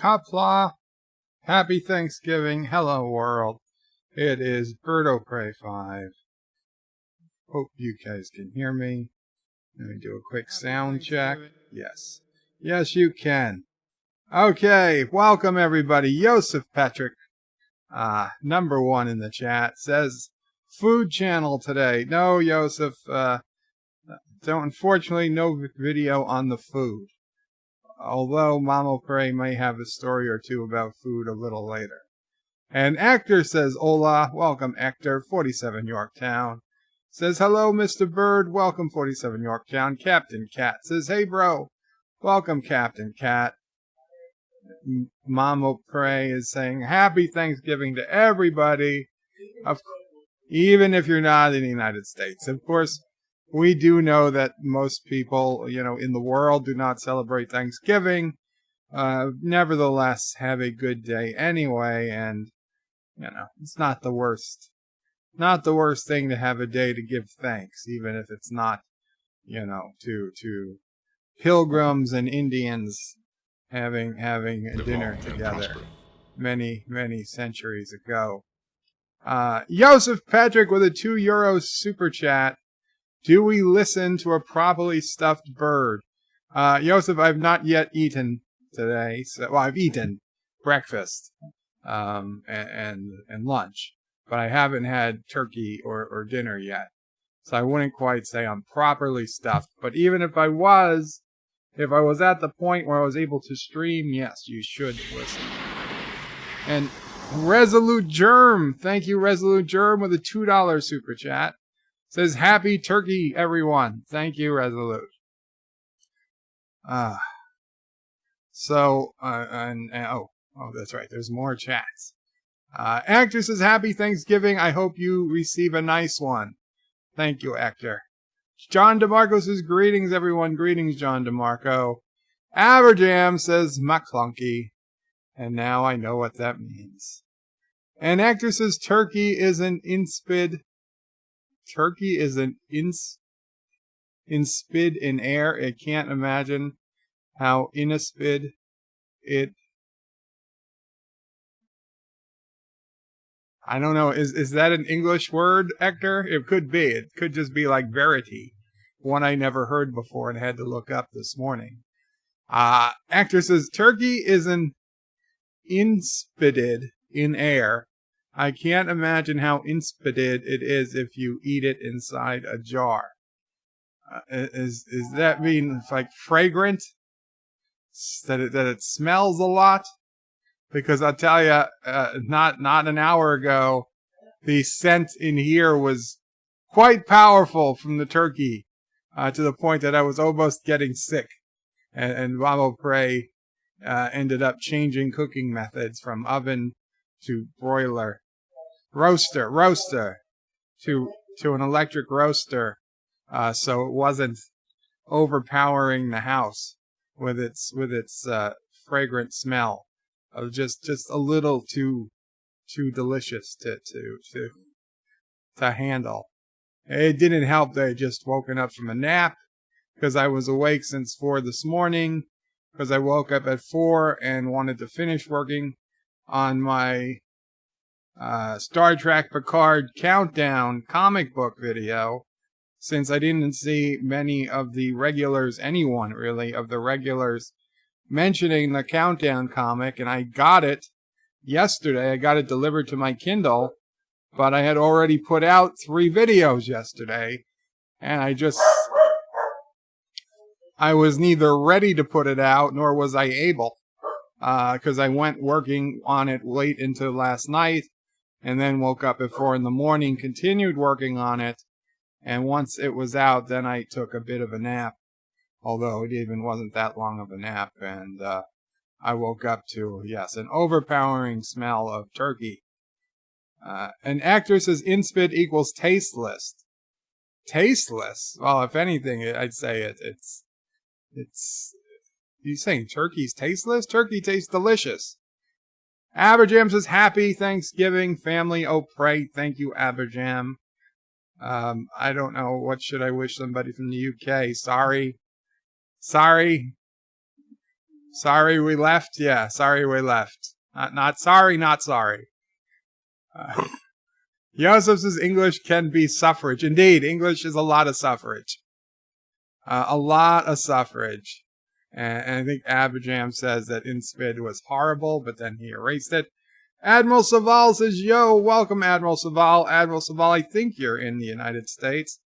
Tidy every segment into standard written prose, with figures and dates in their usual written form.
Kapla. Happy Thanksgiving. Hello, world. It is BirdOPrey5. Hope you guys can hear me. Let me do a quick sound check. Yes. Yes, you can. Okay, welcome everybody. Joseph Patrick, number one in the chat, says food channel today. No, Joseph, unfortunately, no video on the food. Although MomOPrey may have a story or two about food a little later. And Actor says, hola, welcome Actor, 47 Yorktown. Says, hello, Mr. Bird, welcome 47 Yorktown. Captain Cat says, hey, bro, welcome Captain Cat. MomOPrey is saying, happy Thanksgiving to everybody, even if you're not in the United States. Of course, we do know that most people, in the world do not celebrate Thanksgiving. Nevertheless, have a good day anyway, and, it's not the worst. Not the worst thing to have a day to give thanks, even if it's not, to pilgrims and Indians having a dinner together many, many centuries ago. Joseph Patrick with a €2 super chat. Do we listen to a properly stuffed bird? Joseph, I've not yet eaten today. I've eaten breakfast and lunch, but I haven't had turkey or dinner yet. So I wouldn't quite say I'm properly stuffed. But even if I was at the point where I was able to stream, yes, you should listen. And Resolute Germ, thank you, Resolute Germ, with a $2 super chat. Says, happy turkey, everyone. Thank you, Resolute. That's right. There's more chats. Actor says, happy Thanksgiving. I hope you receive a nice one. Thank you, Actor. John DeMarco says, greetings, everyone. Greetings, John DeMarco. Aberjam says, McClunky. And now I know what that means. And Actor says, turkey is an inspid. Turkey is an inspid in air. I can't imagine how inaspid it. I don't know. Is that an English word, Hector? It could be. It could just be like verity, one I never heard before and had to look up this morning. Hector says turkey is an inspided in air. I can't imagine how inspided it is if you eat it inside a jar. Is that mean like fragrant? That it smells a lot? Because I'll tell you, not an hour ago, the scent in here was quite powerful from the turkey, to the point that I was almost getting sick. And MomOPrey ended up changing cooking methods from oven to broiler, roaster to an electric roaster, so it wasn't overpowering the house with its fragrant smell of just a little too delicious to handle. It didn't help that I just woken up from a nap, because I was awake since 4 this morning, because I woke up at 4 and wanted to finish working on my Star Trek Picard countdown comic book video, since I didn't see many of the regulars, anyone really, of the regulars mentioning the countdown comic, and I got it yesterday. I got it delivered to my Kindle, but I had already put out 3 videos yesterday, and I was neither ready to put it out, nor was I able, because I went working on it late into last night, and then woke up at 4 in the morning, continued working on it, and once it was out, then I took a bit of a nap, although it even wasn't that long of a nap, and I woke up to, yes, an overpowering smell of turkey. An actor says inspid equals tasteless. Tasteless? Well, if anything, I'd say it's you saying turkey's tasteless? Turkey tastes delicious. Aberjam says, happy Thanksgiving, family. Oh, pray. Thank you, Aberjam. I don't know. What should I wish somebody from the UK? Sorry. Sorry we left? Yeah, sorry we left. Not sorry, not sorry. Joseph says English can be suffrage. Indeed, English is a lot of suffrage. A lot of suffrage. And I think Abijam says that InSpid was horrible, but then he erased it. Admiral Saval says, yo, welcome, Admiral Saval. Admiral Saval, I think you're in the United States.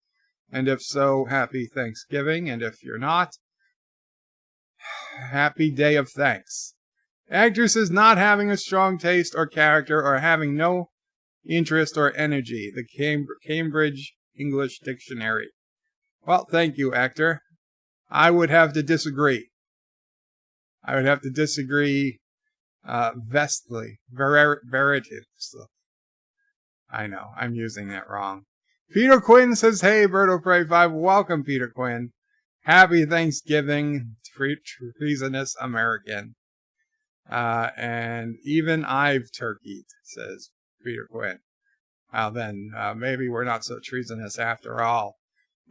And if so, happy Thanksgiving. And if you're not, happy Day of Thanks. Actress is not having a strong taste or character or having no interest or energy. The Cambridge English Dictionary. Well, thank you, actor. I would have to disagree. Vestly. Veritiv. I know, I'm using that wrong. Peter Quinn says, hey, BirdOPrey5. Welcome, Peter Quinn. Happy Thanksgiving, treasonous American. And even I've turkeyed, says Peter Quinn. Well, then, maybe we're not so treasonous after all.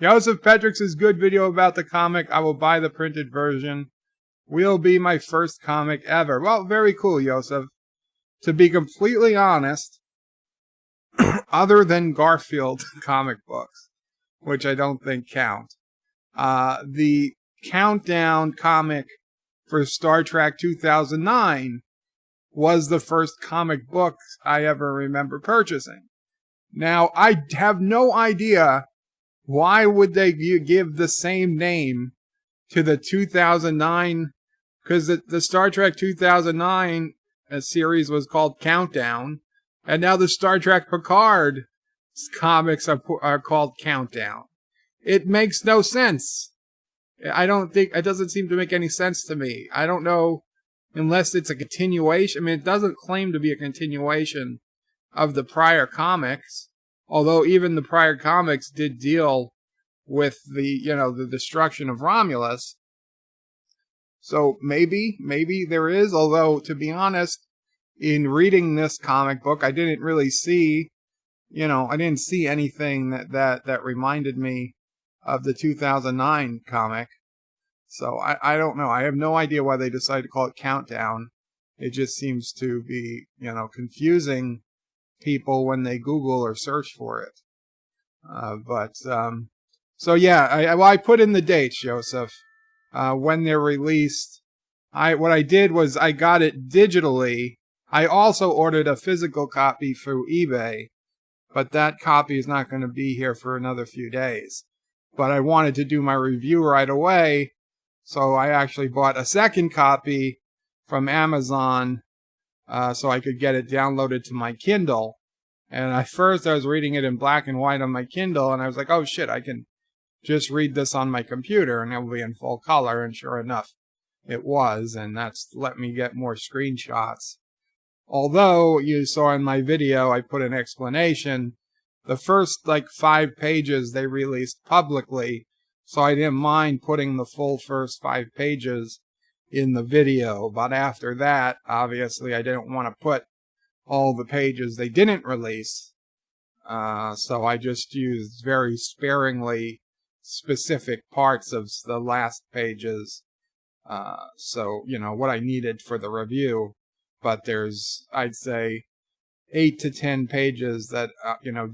Joseph Petrix' good video about the comic. I will buy the printed version. Will be my first comic ever. Well, very cool, Joseph. To be completely honest, other than Garfield comic books, which I don't think count, the Countdown comic for Star Trek 2009 was the first comic book I ever remember purchasing. Now, I have no idea why would they give the same name to the 2009, because the Star Trek 2009 series was called Countdown, and now the Star Trek Picard comics are called Countdown. It makes no sense. I don't think, it doesn't seem to make any sense to me. I don't know, unless it's a continuation. I mean, it doesn't claim to be a continuation of the prior comics, although even the prior comics did deal with the destruction of Romulus. So maybe there is, although to be honest, in reading this comic book, I didn't really see, I didn't see anything that reminded me of the 2009 comic. So I don't know. I have no idea why they decided to call it Countdown. It just seems to be, confusing people when they Google or search for it. So yeah, I put in the dates, Joseph, when they're released. What I did was I got it digitally. I also ordered a physical copy through eBay, but that copy is not going to be here for another few days. But I wanted to do my review right away, so I actually bought a second copy from Amazon, so I could get it downloaded to my Kindle. And at first I was reading it in black and white on my Kindle, and I was like, oh shit, I can just read this on my computer and it will be in full color. And sure enough, it was, and that's let me get more screenshots. Although you saw in my video, I put an explanation. The first 5 pages they released publicly, so I didn't mind putting the full first 5 pages in the video. But after that, obviously, I didn't want to put all the pages they didn't release. So I just used very sparingly specific parts of the last pages. So, what I needed for the review. But there's, I'd say, 8 to 10 pages that,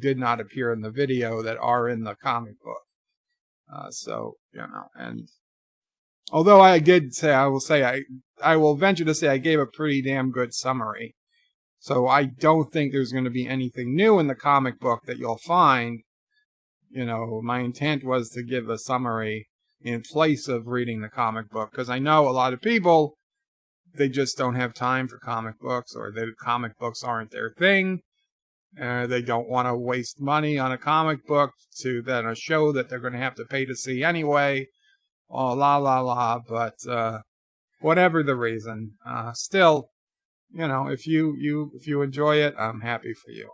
did not appear in the video that are in the comic book. And although I did say, I will venture to say I gave a pretty damn good summary. So I don't think there's going to be anything new in the comic book that you'll find. My intent was to give a summary in place of reading the comic book, because I know a lot of people, they just don't have time for comic books, or the comic books aren't their thing. They don't want to waste money on a comic book to then a show that they're going to have to pay to see anyway. Oh, but whatever the reason, still, if you enjoy it, I'm happy for you.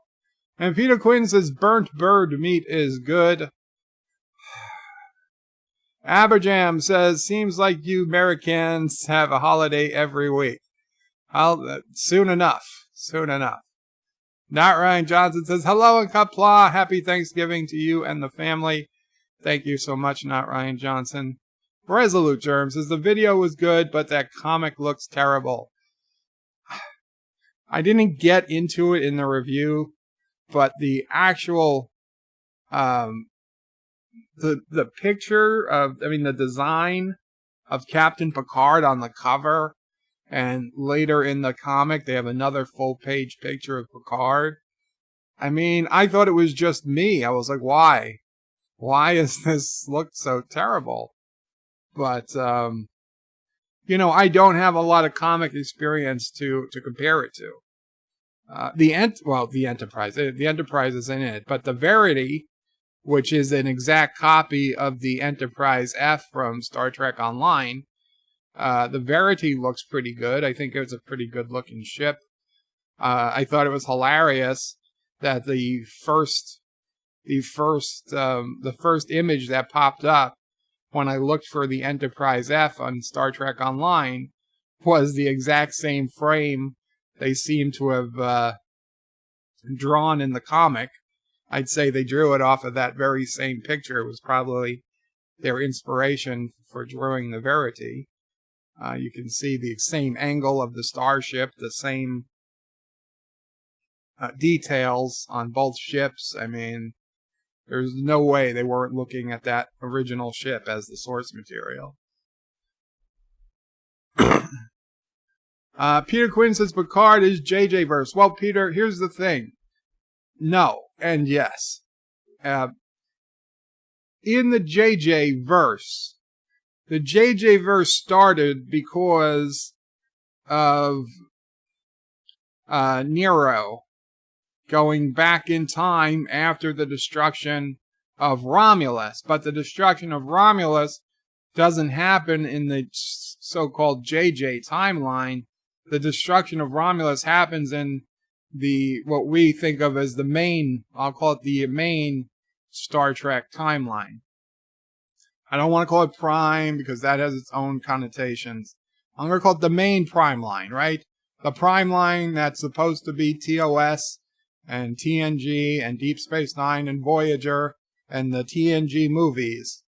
And Peter Quinn says burnt bird meat is good. Aberjam says, seems like you Americans have a holiday every week. Soon enough. Not Ryan Johnson says, hello and kapla. Happy Thanksgiving to you and the family. Thank you so much, Not Ryan Johnson. Resolute Germ says the video was good, but that comic looks terrible. I didn't get into it in the review, but the actual the picture of, the design of Captain Picard on the cover, and later in the comic they have another full page picture of Picard. I thought it was just me. I was like, why? Why does this look so terrible? But, I don't have a lot of comic experience to compare it to. The Enterprise. The Enterprise is in it. But the Verity, which is an exact copy of the Enterprise F from Star Trek Online, the Verity looks pretty good. I think it's a pretty good looking ship. I thought it was hilarious that the first image that popped up when I looked for the Enterprise F on Star Trek Online was the exact same frame they seem to have drawn in the comic. I'd say they drew it off of that very same picture. It was probably their inspiration for drawing the Verity. You can see the same angle of the starship, the same details on both ships. There's no way they weren't looking at that original ship as the source material. Peter Quinn says Picard is JJ verse. Well, Peter, here's the thing. No and yes. In the JJ verse started because of Nero going back in time after the destruction of Romulus. But the destruction of Romulus doesn't happen in the so-called JJ timeline. The destruction of Romulus happens in what we think of as the main, I'll call it the main Star Trek timeline. I don't want to call it Prime because that has its own connotations. I'm going to call it the main Prime line, right? The Prime line that's supposed to be TOS and TNG and Deep Space Nine and Voyager and the TNG movies.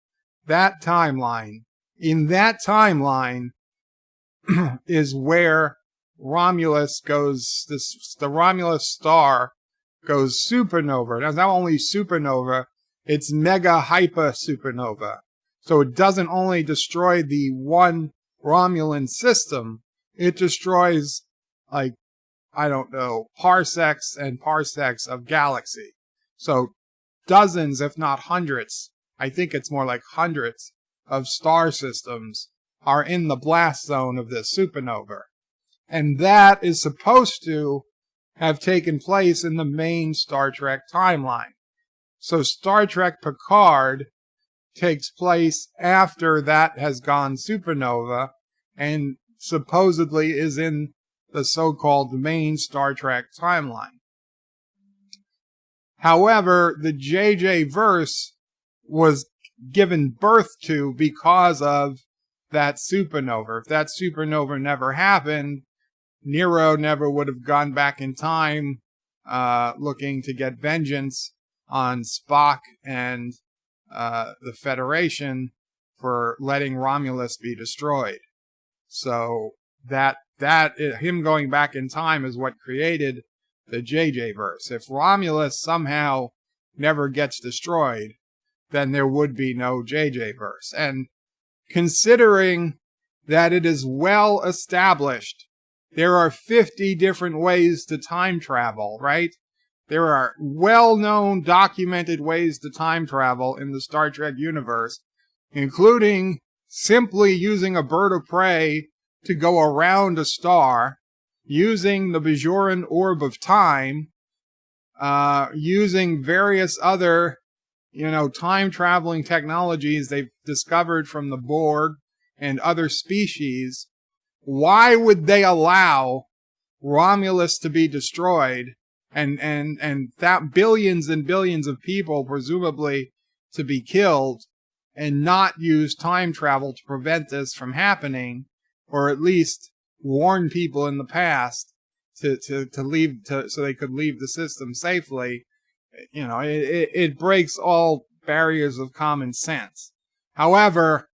That timeline. In that timeline is where Romulus goes, the Romulus star goes supernova. Now, it's not only supernova, it's mega hyper supernova. So it doesn't only destroy the one Romulan system, it destroys, parsecs and parsecs of galaxy. So dozens, if not hundreds, I think it's more like hundreds of star systems are in the blast zone of this supernova. And that is supposed to have taken place in the main Star Trek timeline. So Star Trek Picard takes place after that has gone supernova and supposedly is in the so-called main Star Trek timeline. However, the JJ verse was given birth to because of that supernova. If that supernova never happened, Nero never would have gone back in time looking to get vengeance on Spock and the Federation for letting Romulus be destroyed. So that him going back in time is what created the JJ verse. If Romulus somehow never gets destroyed, then there would be no JJ verse. And considering that it is well established, there are 50 different ways to time travel, right? There are well-known, documented ways to time travel in the Star Trek universe, including simply using a bird of prey to go around a star, using the Bajoran orb of time, using various other, time-traveling technologies they've discovered from the Borg and other species. Why would they allow Romulus to be destroyed and that billions and billions of people presumably to be killed and not use time travel to prevent this from happening, or at least warn people in the past to leave so they could leave the system safely? It breaks all barriers of common sense. However,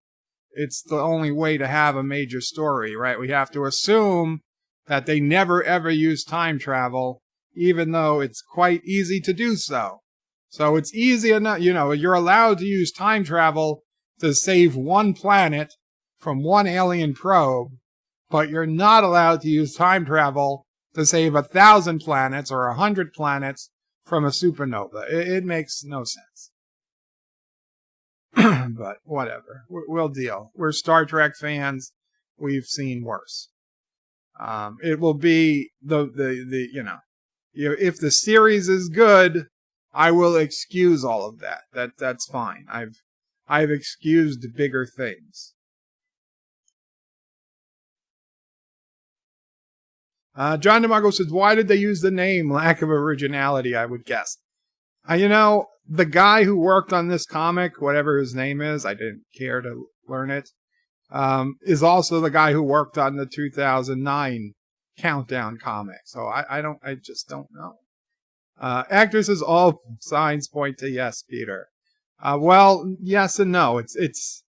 it's the only way to have a major story, right? We have to assume that they never ever use time travel, even though it's quite easy to do so. So it's easy enough, you're allowed to use time travel to save one planet from one alien probe, but you're not allowed to use time travel to save 1,000 planets or 100 planets from a supernova. It makes no sense. But whatever, we'll deal. We're Star Trek fans. We've seen worse. It will be if the series is good, I will excuse all of that. That's fine. I've excused bigger things. John DeMarco says, why did they use the name? Lack of originality, I would guess. The guy who worked on this comic, whatever his name is, I didn't care to learn it, is also the guy who worked on the 2009 Countdown comic. So I just don't know. Actresses, all signs point to yes, Peter. Well, yes and no. It's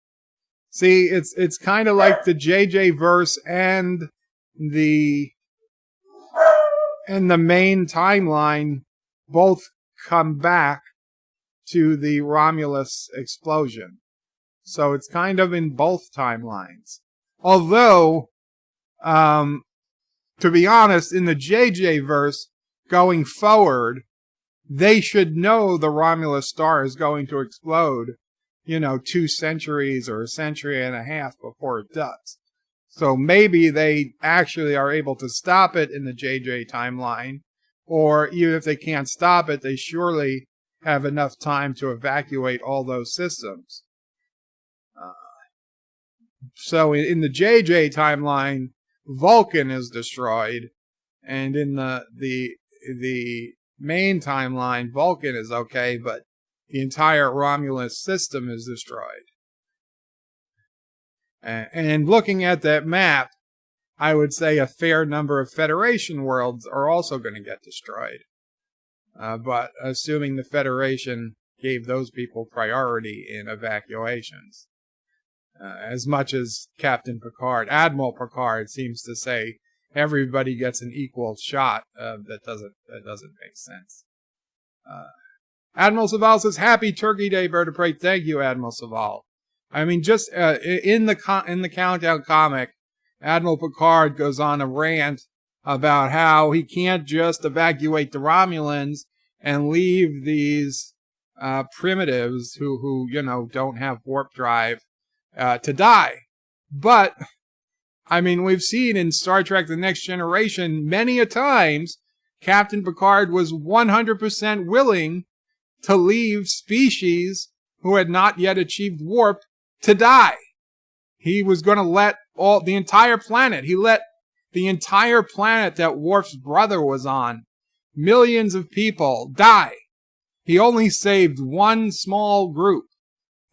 kind of like the JJ verse and the main timeline both come back to the Romulus explosion. So it's kind of in both timelines. Although, to be honest, in the JJ verse, going forward, they should know the Romulus star is going to explode, 2 centuries or a century and a half before it does. So maybe they actually are able to stop it in the JJ timeline, or even if they can't stop it, they surely have enough time to evacuate all those systems. So in the JJ timeline, Vulcan is destroyed, and in the main timeline, Vulcan is okay, but the entire Romulus system is destroyed. And looking at that map, I would say a fair number of Federation worlds are also going to get destroyed. But assuming the Federation gave those people priority in evacuations. As much as Captain Picard, Admiral Picard, seems to say everybody gets an equal shot, that doesn't make sense. Admiral Saval says, "Happy Turkey Day, BirdOPrey." Thank you, Admiral Saval. I mean, just in the Countdown comic, Admiral Picard goes on a rant about how he can't just evacuate the Romulans and leave these primitives who don't have warp drive to die. But I mean, we've seen in Star Trek The Next Generation many a times Captain Picard was 100% willing to leave species who had not yet achieved warp to die. He was going to let the entire planet, he let the entire planet that Worf's brother was on, millions of people, die. He only saved one small group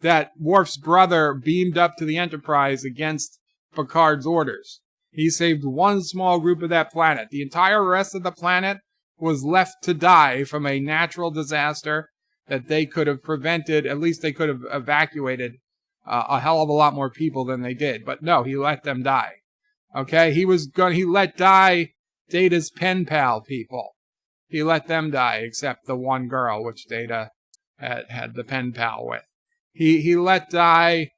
that Worf's brother beamed up to the Enterprise against Picard's orders. He saved one small group of that planet. The entire rest of the planet was left to die from a natural disaster that they could have prevented. At least they could have evacuated a hell of a lot more people than they did. But no, he let them die. Okay, he let die Data's pen pal people. He let them die, except the one girl, which Data had the pen pal with. He let die.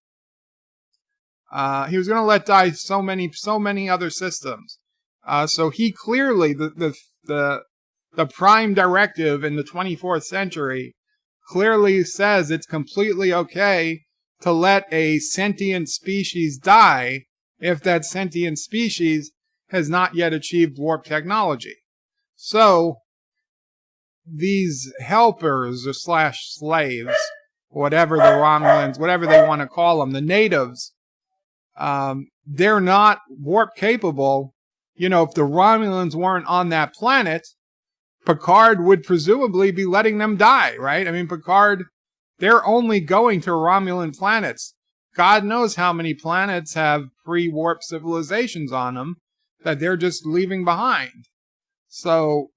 He was going to let die so many other systems. So he clearly, the prime directive in the 24th century clearly says it's completely okay to let a sentient species die if that sentient species has not yet achieved warp technology. So these helpers or slaves, whatever the Romulans, whatever they want to call them, the natives, they're not warp capable. If the Romulans weren't on that planet, Picard would presumably be letting them die, right? I mean, Picard, they're only going to Romulan planets. God knows how many planets have pre-warp civilizations on them that they're just leaving behind. So,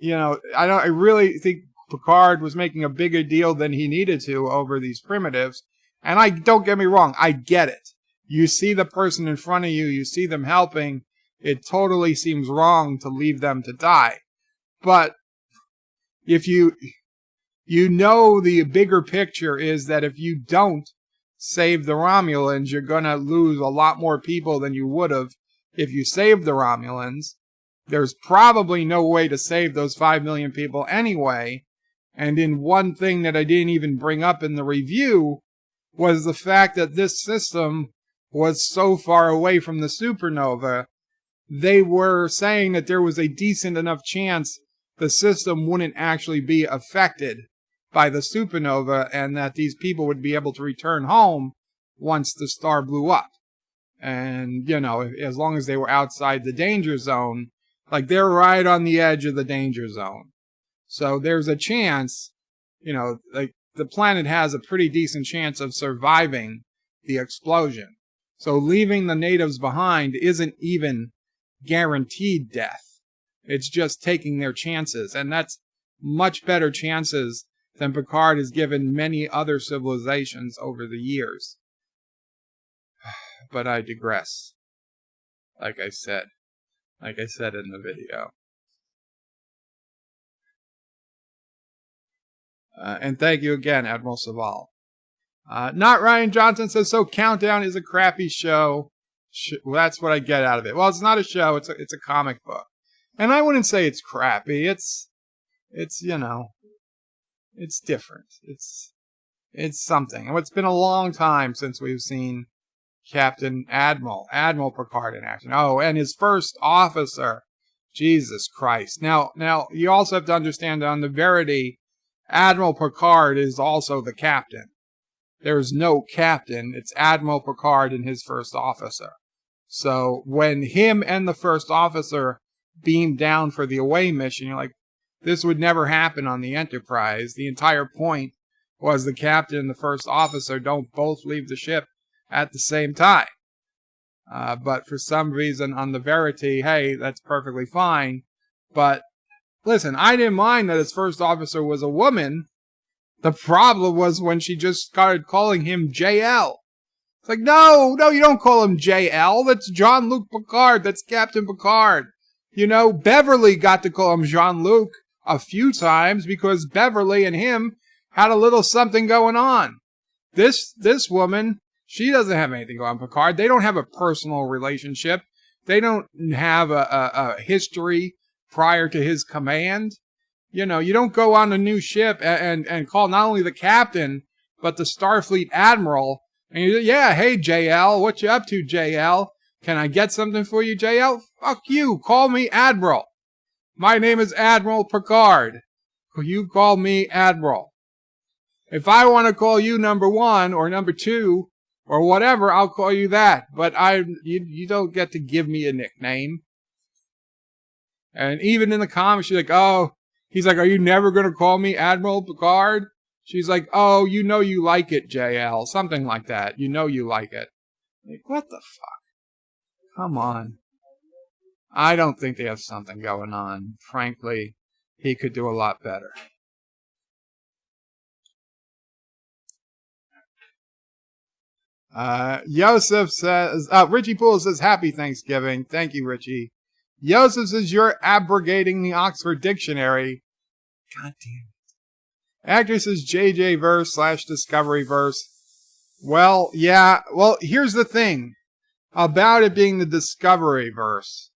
I really think Picard was making a bigger deal than he needed to over these primitives. And don't get me wrong, I get it. You see the person in front of you, you see them helping, it totally seems wrong to leave them to die. But if you know the bigger picture is that if you don't save the Romulans, you're going to lose a lot more people than you would have if you saved the Romulans. There's probably no way to save those 5 million people anyway. And in one thing that I didn't even bring up in the review was the fact that this system was so far away from the supernova, they were saying that there was a decent enough chance the system wouldn't actually be affected by the supernova and that these people would be able to return home once the star blew up. And, you know, as long as they were outside the danger zone, like they're right on the edge of the danger zone. So there's a chance, you know, like the planet has a pretty decent chance of surviving the explosion. So leaving the natives behind isn't even guaranteed death. It's just taking their chances. And that's much better chances than Picard has given many other civilizations over the years. But I digress. Like I said in the video. And thank you again, Admiral Saval. Not Ryan Johnson says, so Countdown is a crappy show. Well, that's what I get out of it. Well, it's not a show. It's a comic book. And I wouldn't say it's crappy. It's you know, it's different. It's something. And it's been a long time since we've seen Admiral Picard in action. Oh, and his first officer. Jesus Christ. Now, you also have to understand that on the Verity, Admiral Picard is also the captain. There's no captain. It's Admiral Picard and his first officer. So when him and the first officer beamed down for the away mission, you're like, this would never happen on the Enterprise. The entire point was the captain and the first officer don't both leave the ship at the same time. But for some reason on the Verity, hey, that's perfectly fine. But listen, I didn't mind that his first officer was a woman. The problem was when she just started calling him JL. It's like, no, you don't call him JL. That's Jean-Luc Picard. That's Captain Picard. You know, Beverly got to call him Jean-Luc a few times because Beverly and him had a little something going on. This woman, she doesn't have anything going on with Picard. They don't have a personal relationship. They don't have a history prior to his command. You know, you don't go on a new ship and call not only the captain, but the Starfleet Admiral. And you say, yeah, hey, JL, what you up to, JL? Can I get something for you, JL? Fuck you. Call me Admiral. My name is Admiral Picard. You call me Admiral. If I want to call you number 1 or number 2 or whatever, I'll call you that. But you don't get to give me a nickname. And even in the comics, she's like, oh, he's like, are you never going to call me Admiral Picard? She's like, oh, you know you like it, JL. Something like that. You know you like it. Like, what the fuck? Come on. I don't think they have something going on. Frankly, he could do a lot better. Yosef says, Richie Poole says, happy Thanksgiving. Thank you, Richie. Yosef says, you're abrogating the Oxford Dictionary. God damn it. Actor says, JJ verse / Discovery verse. Well, yeah. Well, here's the thing about it being the Discovery verse.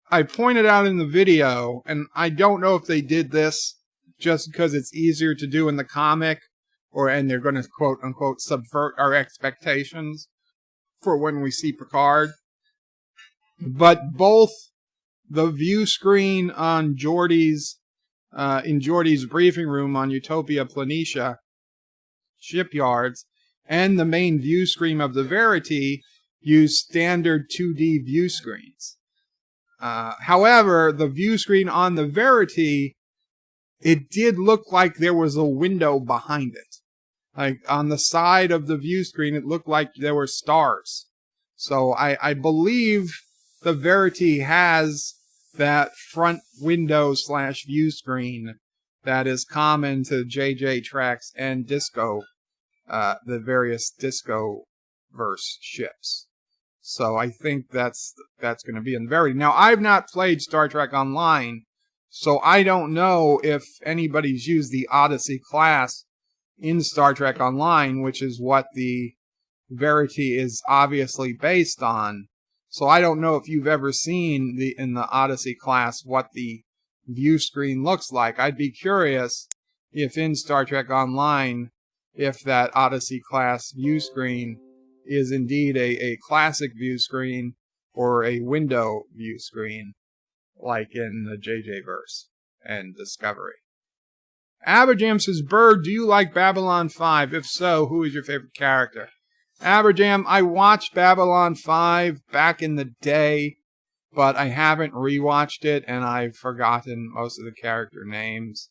I pointed out in the video, and I don't know if they did this just because it's easier to do in the comic, and they're going to quote unquote subvert our expectations for when we see Picard. But both the view screen on Geordi's in Geordi's briefing room on Utopia Planitia shipyards and the main view screen of the Verity use standard 2D view screens. However, the view screen on the Verity, it did look like there was a window behind it. Like on the side of the view screen, it looked like there were stars. So I believe the Verity has that front window / view screen that is common to JJ Treks and Disco the various Discoverse ships. So I think that's going to be in Verity. Now, I've not played Star Trek Online, so I don't know if anybody's used the Odyssey class in Star Trek Online, which is what the Verity is obviously based on. So I don't know if you've ever seen in the Odyssey class what the view screen looks like. I'd be curious if in Star Trek Online, if that Odyssey class view screen is indeed a classic view screen or a window view screen, like in the JJ-verse and Discovery. Aberjam says, Bird, do you like Babylon 5? If so, who is your favorite character? Aberjam, I watched Babylon 5 back in the day, but I haven't rewatched it, and I've forgotten most of the character names.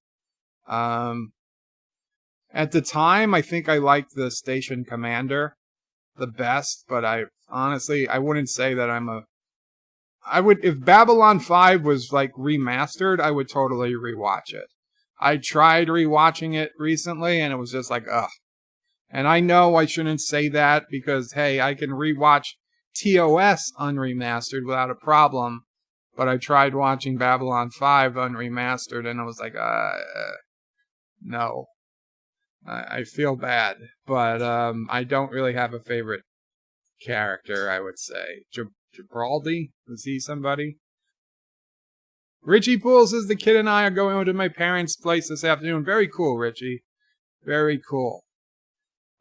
At the time, I think I liked the station commander the best, but I wouldn't say that if Babylon 5 was like remastered, I would totally rewatch it. I tried rewatching it recently, and it was just like, ugh. And I know I shouldn't say that because, hey, I can rewatch TOS unremastered without a problem, but I tried watching Babylon 5 unremastered, and I was like, no. I feel bad, but I don't really have a favorite character, I would say. Gibraldi? Was he somebody? Richie Poole says, the kid and I are going over to my parents' place this afternoon. Very cool, Richie. Very cool.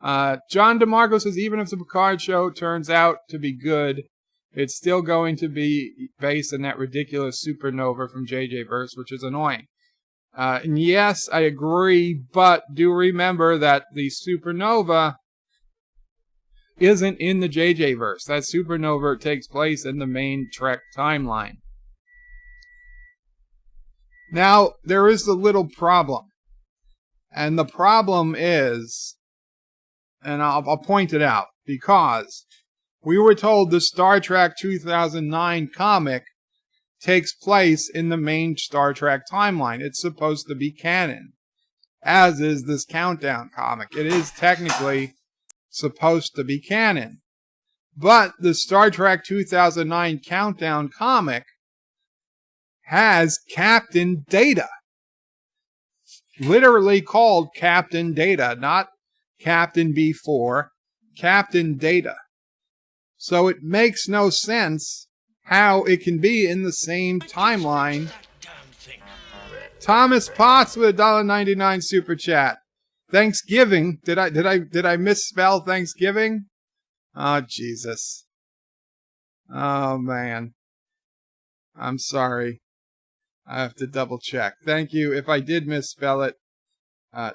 John DeMarco says, even if the Picard show turns out to be good, it's still going to be based on that ridiculous supernova from JJ-verse, which is annoying. And yes, I agree, but do remember that the supernova isn't in the JJ-verse. That supernova takes place in the main Trek timeline. Now, there is a little problem. And the problem is, and I'll point it out, because we were told the Star Trek 2009 comic takes place in the main Star Trek timeline. It's supposed to be canon, as is this Countdown comic. It is technically supposed to be canon. But the Star Trek 2009 Countdown comic has Captain Data. Literally called Captain Data, not Captain B4, Captain Data. So it makes no sense how it can be in the same timeline. Thomas Potts with a $1.99 super chat. Thanksgiving. Did I misspell Thanksgiving? Oh, Jesus. Oh, man. I'm sorry. I have to double check. Thank you. If I did misspell it,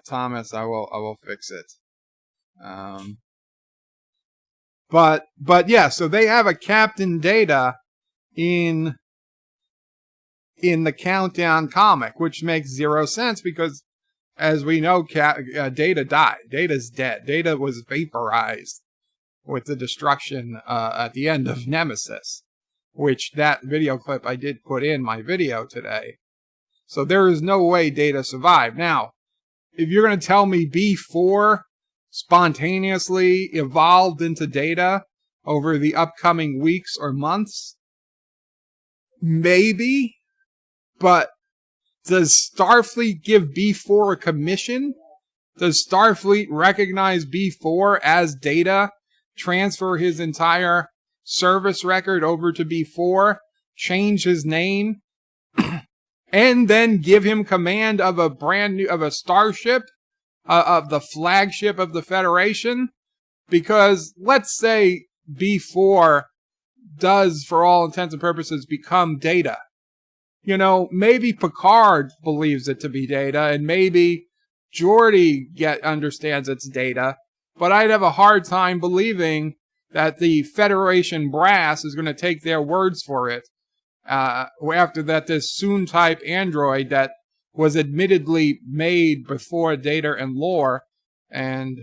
Thomas, I will fix it. But yeah, so they have a Captain Data in the Countdown comic, which makes zero sense because, as we know, Data died. Data's dead. Data was vaporized with the destruction at the end of Nemesis, which that video clip I did put in my video today. So there is no way Data survived. Now, if you're going to tell me B4 spontaneously evolved into Data over the upcoming weeks or months, maybe, but does Starfleet give B4 a commission? Does Starfleet recognize B4 as Data, transfer his entire service record over to B4, change his name, and then give him command of a starship, of the flagship of the Federation? Because let's say B4 does, for all intents and purposes, become Data. You know, maybe Picard believes it to be Data, and maybe Geordi understands it's Data, but I'd have a hard time believing that the Federation brass is going to take their words for it after that this Soon-type android that was admittedly made before Data and Lore and,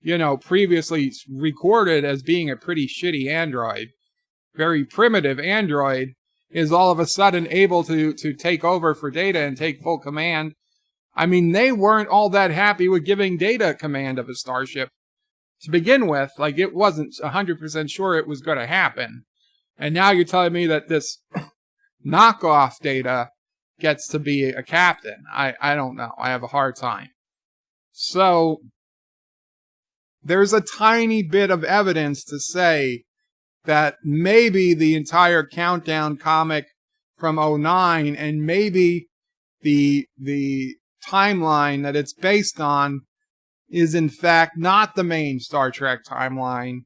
you know, previously recorded as being a pretty shitty android, very primitive android, is all of a sudden able to take over for Data and take full command I mean, they weren't all that happy with giving Data command of a starship to begin with. Like, it wasn't 100% sure it was going to happen. And now you're telling me that this knockoff Data gets to be a captain. I don't know. I have a hard time. So, there's a tiny bit of evidence to say that maybe the entire Countdown comic from 2009 and maybe the timeline that it's based on is in fact not the main Star Trek timeline,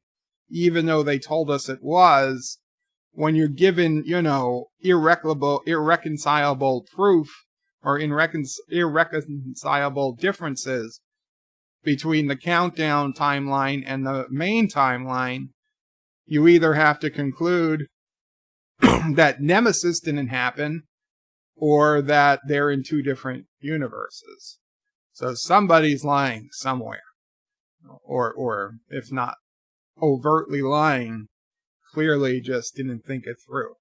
even though they told us it was. When you're given, irreconcilable proof or irreconcilable differences between the Countdown timeline and the main timeline, you either have to conclude that Nemesis didn't happen or that they're in two different universes. So somebody's lying somewhere. Or if not overtly lying, clearly just didn't think it through.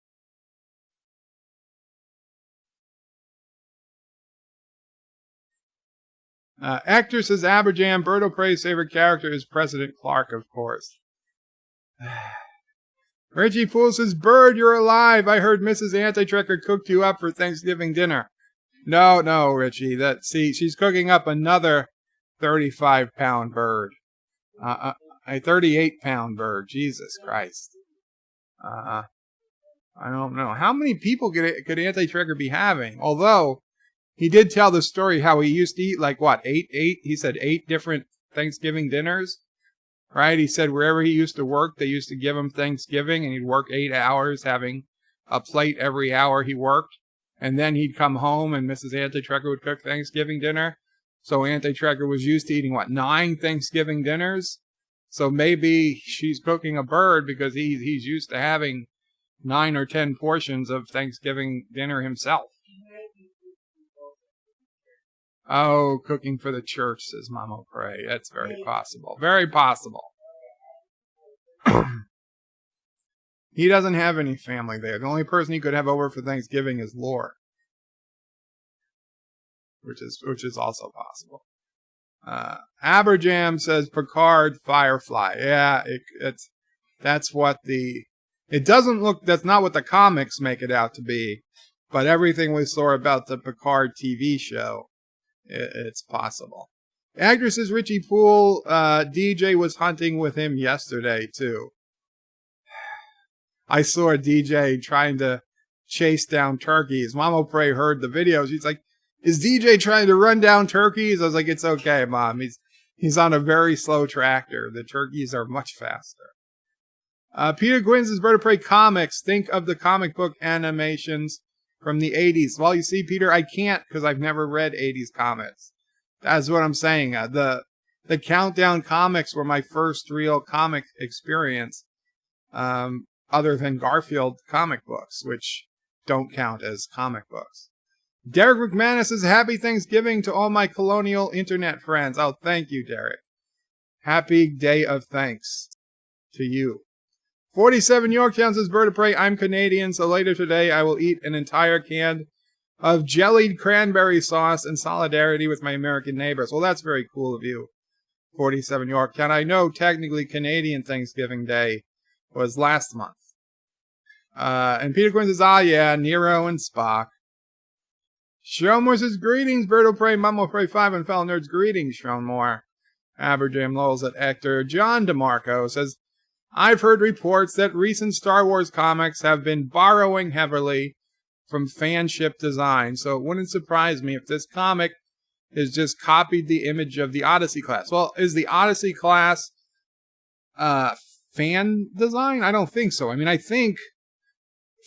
Actor says Aberjam, BirdOPrey's favorite character is President Clark, of course. Reggie Poole says, Bird, you're alive. I heard Mrs. Antitrekker cooked you up for Thanksgiving dinner. No, Richie. She's cooking up another 35-pound bird. A 38-pound bird. Jesus Christ. I don't know. How many people could Antitrekker be having? Although, he did tell the story how he used to eat, like, what, eight? He said 8 different Thanksgiving dinners. Right? He said wherever he used to work, they used to give him Thanksgiving, and he'd work 8 hours, having a plate every hour he worked. And then he'd come home, and Mrs. Antitrekker would cook Thanksgiving dinner. So Antitrekker was used to eating, 9 Thanksgiving dinners? So maybe she's cooking a bird because he's used to having 9 or 10 portions of Thanksgiving dinner himself. Oh, cooking for the church, says MomOPrey. That's very possible. Very possible. He doesn't have any family there. The only person he could have over for Thanksgiving is Lore. Which is also possible. Aberjam says Picard, Firefly. Yeah, that's not what the comics make it out to be. But everything we saw about the Picard TV show, it's possible. Actress is Richie Poole. DJ was hunting with him yesterday, too. I saw a DJ trying to chase down turkeys. MomOPrey heard the video. She's like, is DJ trying to run down turkeys? I was like, it's okay, Mom. He's on a very slow tractor. The turkeys are much faster. Peter Gwynn says, BirdOPrey comics. Think of the comic book animations from the 80s. Well, you see, Peter, I can't because I've never read 80s comics. That's what I'm saying. The Countdown comics were my first real comic experience, other than Garfield comic books, which don't count as comic books. Derek McManus says, Happy Thanksgiving to all my colonial internet friends. Oh, thank you, Derek. Happy Day of Thanks to you. 47 Yorktown says, BirdOPrey, I'm Canadian, so later today I will eat an entire can of jellied cranberry sauce in solidarity with my American neighbors. Well, that's very cool of you, 47 Yorktown. I know technically Canadian Thanksgiving Day was last month. And Peter Quinn says, yeah, Nero and Spock. Shronmore says, greetings, BirdOPrey, MomOPrey5, and fellow nerds. Greetings, Shronmore. Aberjam Lowell's at Hector. John DeMarco says, I've heard reports that recent Star Wars comics have been borrowing heavily from fanship design, so it wouldn't surprise me if this comic is just copied the image of the Odyssey class. Well, is the Odyssey class fan design? I don't think so. I mean, I think,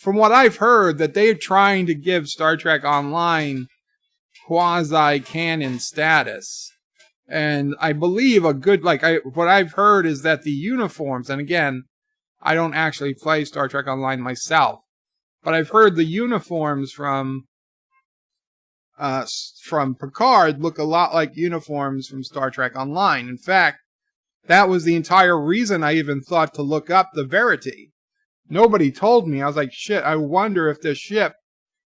from what I've heard, that they're trying to give Star Trek Online quasi-canon status. And I believe what I've heard is that the uniforms, and again, I don't actually play Star Trek Online myself, but I've heard the uniforms from Picard look a lot like uniforms from Star Trek Online. In fact, that was the entire reason I even thought to look up the Verity. Nobody told me. I was like, shit, I wonder if this ship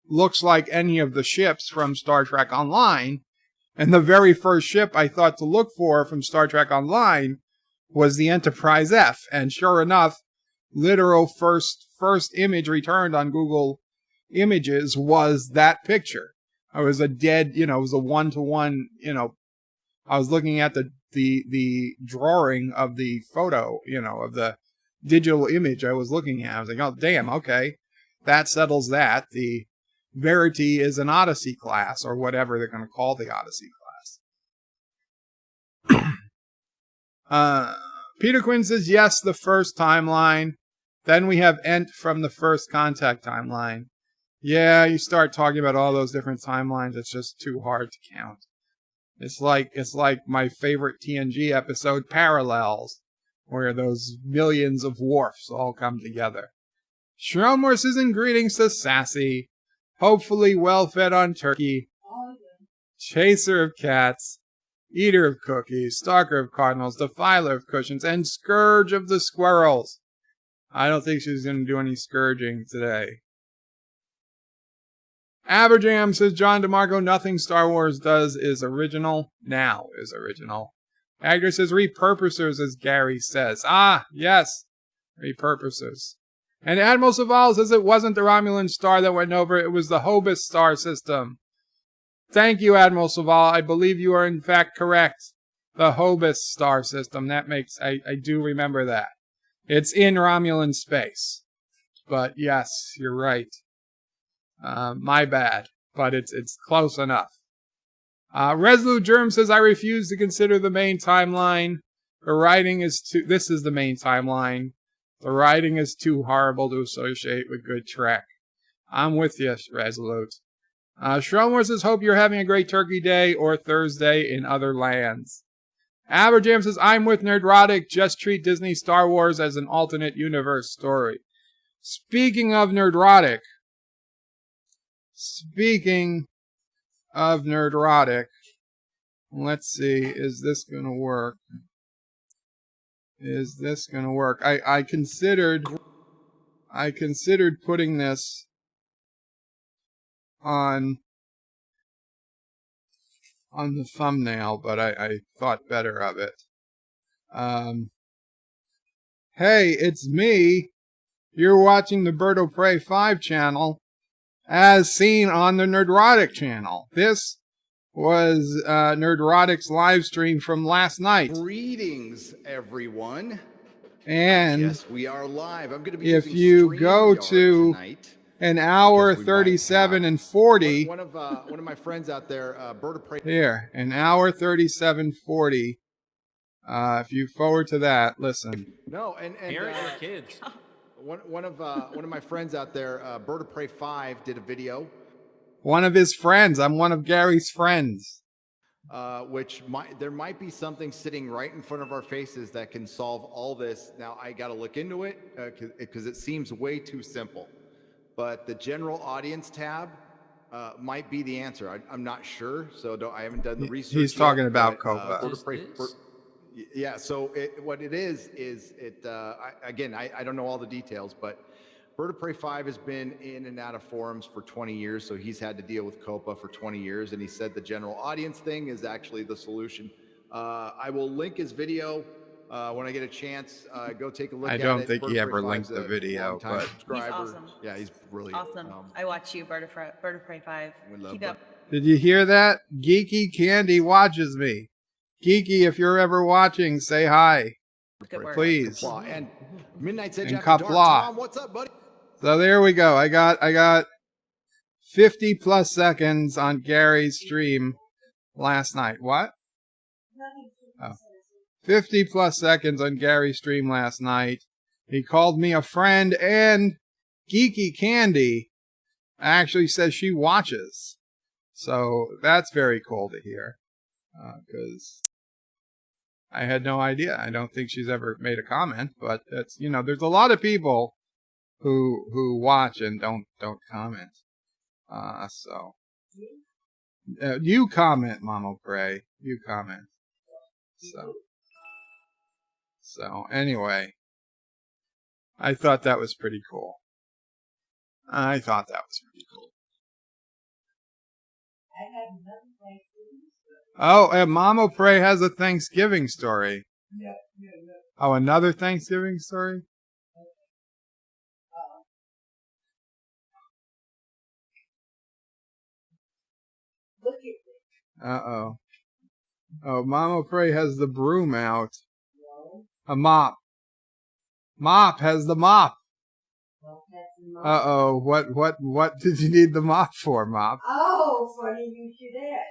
looks like any of the ships from Star Trek Online. And the very first ship I thought to look for from Star Trek Online was the Enterprise F. And sure enough, literal first image returned on Google Images was that picture. I was a dead, it was a 1-to-1, I was looking at the drawing of the photo, of the digital image I was looking at. I was like, oh, damn, okay. That settles that. The Verity is an Odyssey class, or whatever they're going to call the Odyssey class. Peter Quinn says, yes, the first timeline. Then we have Ent from the First Contact timeline. Yeah, you start talking about all those different timelines, it's just too hard to count. It's like my favorite TNG episode, Parallels, where those millions of Worfs all come together. Shromor says, in greetings to Sassy. Hopefully well fed on turkey. Chaser of cats. Eater of cookies. Stalker of cardinals. Defiler of cushions. And Scourge of the squirrels. I don't think she's going to do any scourging today. Aberjam says, John DeMarco, nothing Star Wars does is original. Now is original. Agner says, repurposers, as Gary says. Ah, yes. Repurposers. And Admiral Saval says it wasn't the Romulan star that went over, it was the Hobus star system. Thank you, Admiral Saval. I believe you are in fact correct. The Hobus star system. That makes, I do remember that. It's in Romulan space. But yes, you're right. My bad. But it's close enough. Resolute Germ says, I refuse to consider the main timeline. The writing is too, this is the main timeline. The writing is too horrible to associate with good Trek. I'm with you, Resolute. Shromor says, hope you're having a great Turkey Day or Thursday in other lands. Aberjam says, I'm with Nerdrotic. Just treat Disney Star Wars as an alternate universe story. Speaking of Nerdrotic, let's see, is this going to work? I considered putting this on the thumbnail, but I thought better of it. Hey, it's me. You're watching the BirdOPrey5 channel as seen on the Nerdrotic channel. This was Nerdrotic's live stream from last night. Greetings, everyone. And yes, we are live. I'm going to be if you go to tonight, an hour 37 and 40, one of my friends out there, BirdOPrey. Here, an hour 37:40. If you forward to that, listen. No, and parent your kids. One of my friends out there, BirdOPrey5, did a video. One of his friends. I'm one of Gary's friends. There might be something sitting right in front of our faces that can solve all this. Now, I got to look into it because it seems way too simple. But the general audience tab might be the answer. I'm not sure, so I haven't done the research. He's talking about Copa. Yeah, so what it is again, I don't know all the details, but BirdOPrey5 has been in and out of forums for 20 years, so he's had to deal with Copa for 20 years, and he said the general audience thing is actually the solution. I will link his video when I get a chance. Go take a look at it. I don't think he ever linked the video, but subscriber. He's awesome. Yeah, he's brilliant. Awesome. I watch you, BirdOPrey5. Keep up. Did you hear that? Geeky Candy watches me. Geeky, if you're ever watching, say hi. Good work. Please. And Midnight's Edge And After Dark. Tom, what's up, buddy? So there we go. I got 50 plus seconds on Gary's stream last night. What? Oh. 50 plus seconds on Gary's stream last night. He called me a friend, and Geeky Candy actually says she watches. So that's very cool to hear. Because I had no idea. I don't think she's ever made a comment, but it's, there's a lot of people who watch and don't comment. You comment, MomOPrey. You comment. So anyway, I thought that was pretty cool. I had another Oh, and MomOPrey has a Thanksgiving story. Oh, another Thanksgiving story? Look at Uh-oh. Oh, MomOPrey has the broom out. No. A mop. Mop has the mop. Well, that's not. Uh-oh. What did you need the mop for, Mop? Oh, funny you should ask.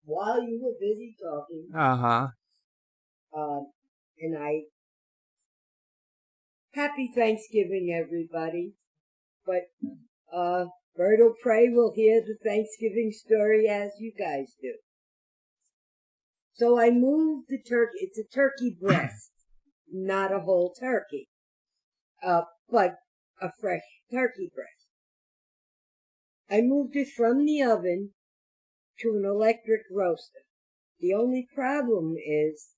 While you were busy talking, Uh-huh. and happy Thanksgiving, everybody. But, BirdOPrey will hear the Thanksgiving story as you guys do. So I moved the turkey. It's a turkey breast, not a whole turkey, but a fresh turkey breast. I moved it from the oven to an electric roaster. The only problem is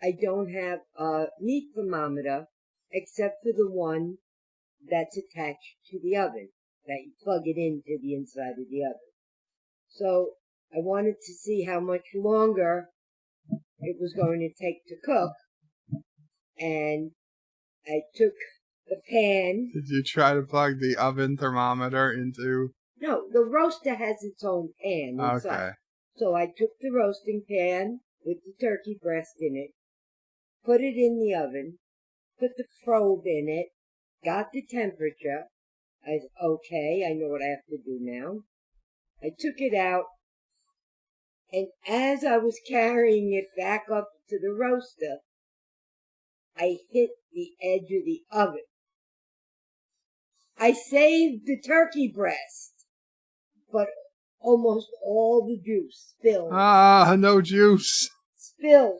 I don't have a meat thermometer except for the one that's attached to the oven, that you plug it into the inside of the oven. So I wanted to see how much longer it was going to take to cook, and I took the pan. Did you try to plug the oven thermometer into... No, the roaster has its own pan inside. Okay. So I took the roasting pan with the turkey breast in it, put it in the oven, put the probe in it, got the temperature. I said, okay, I know what I have to do now. I took it out, and as I was carrying it back up to the roaster, I hit the edge of the oven. I saved the turkey breast, but almost all the juice spilled. Ah, no juice. Spilled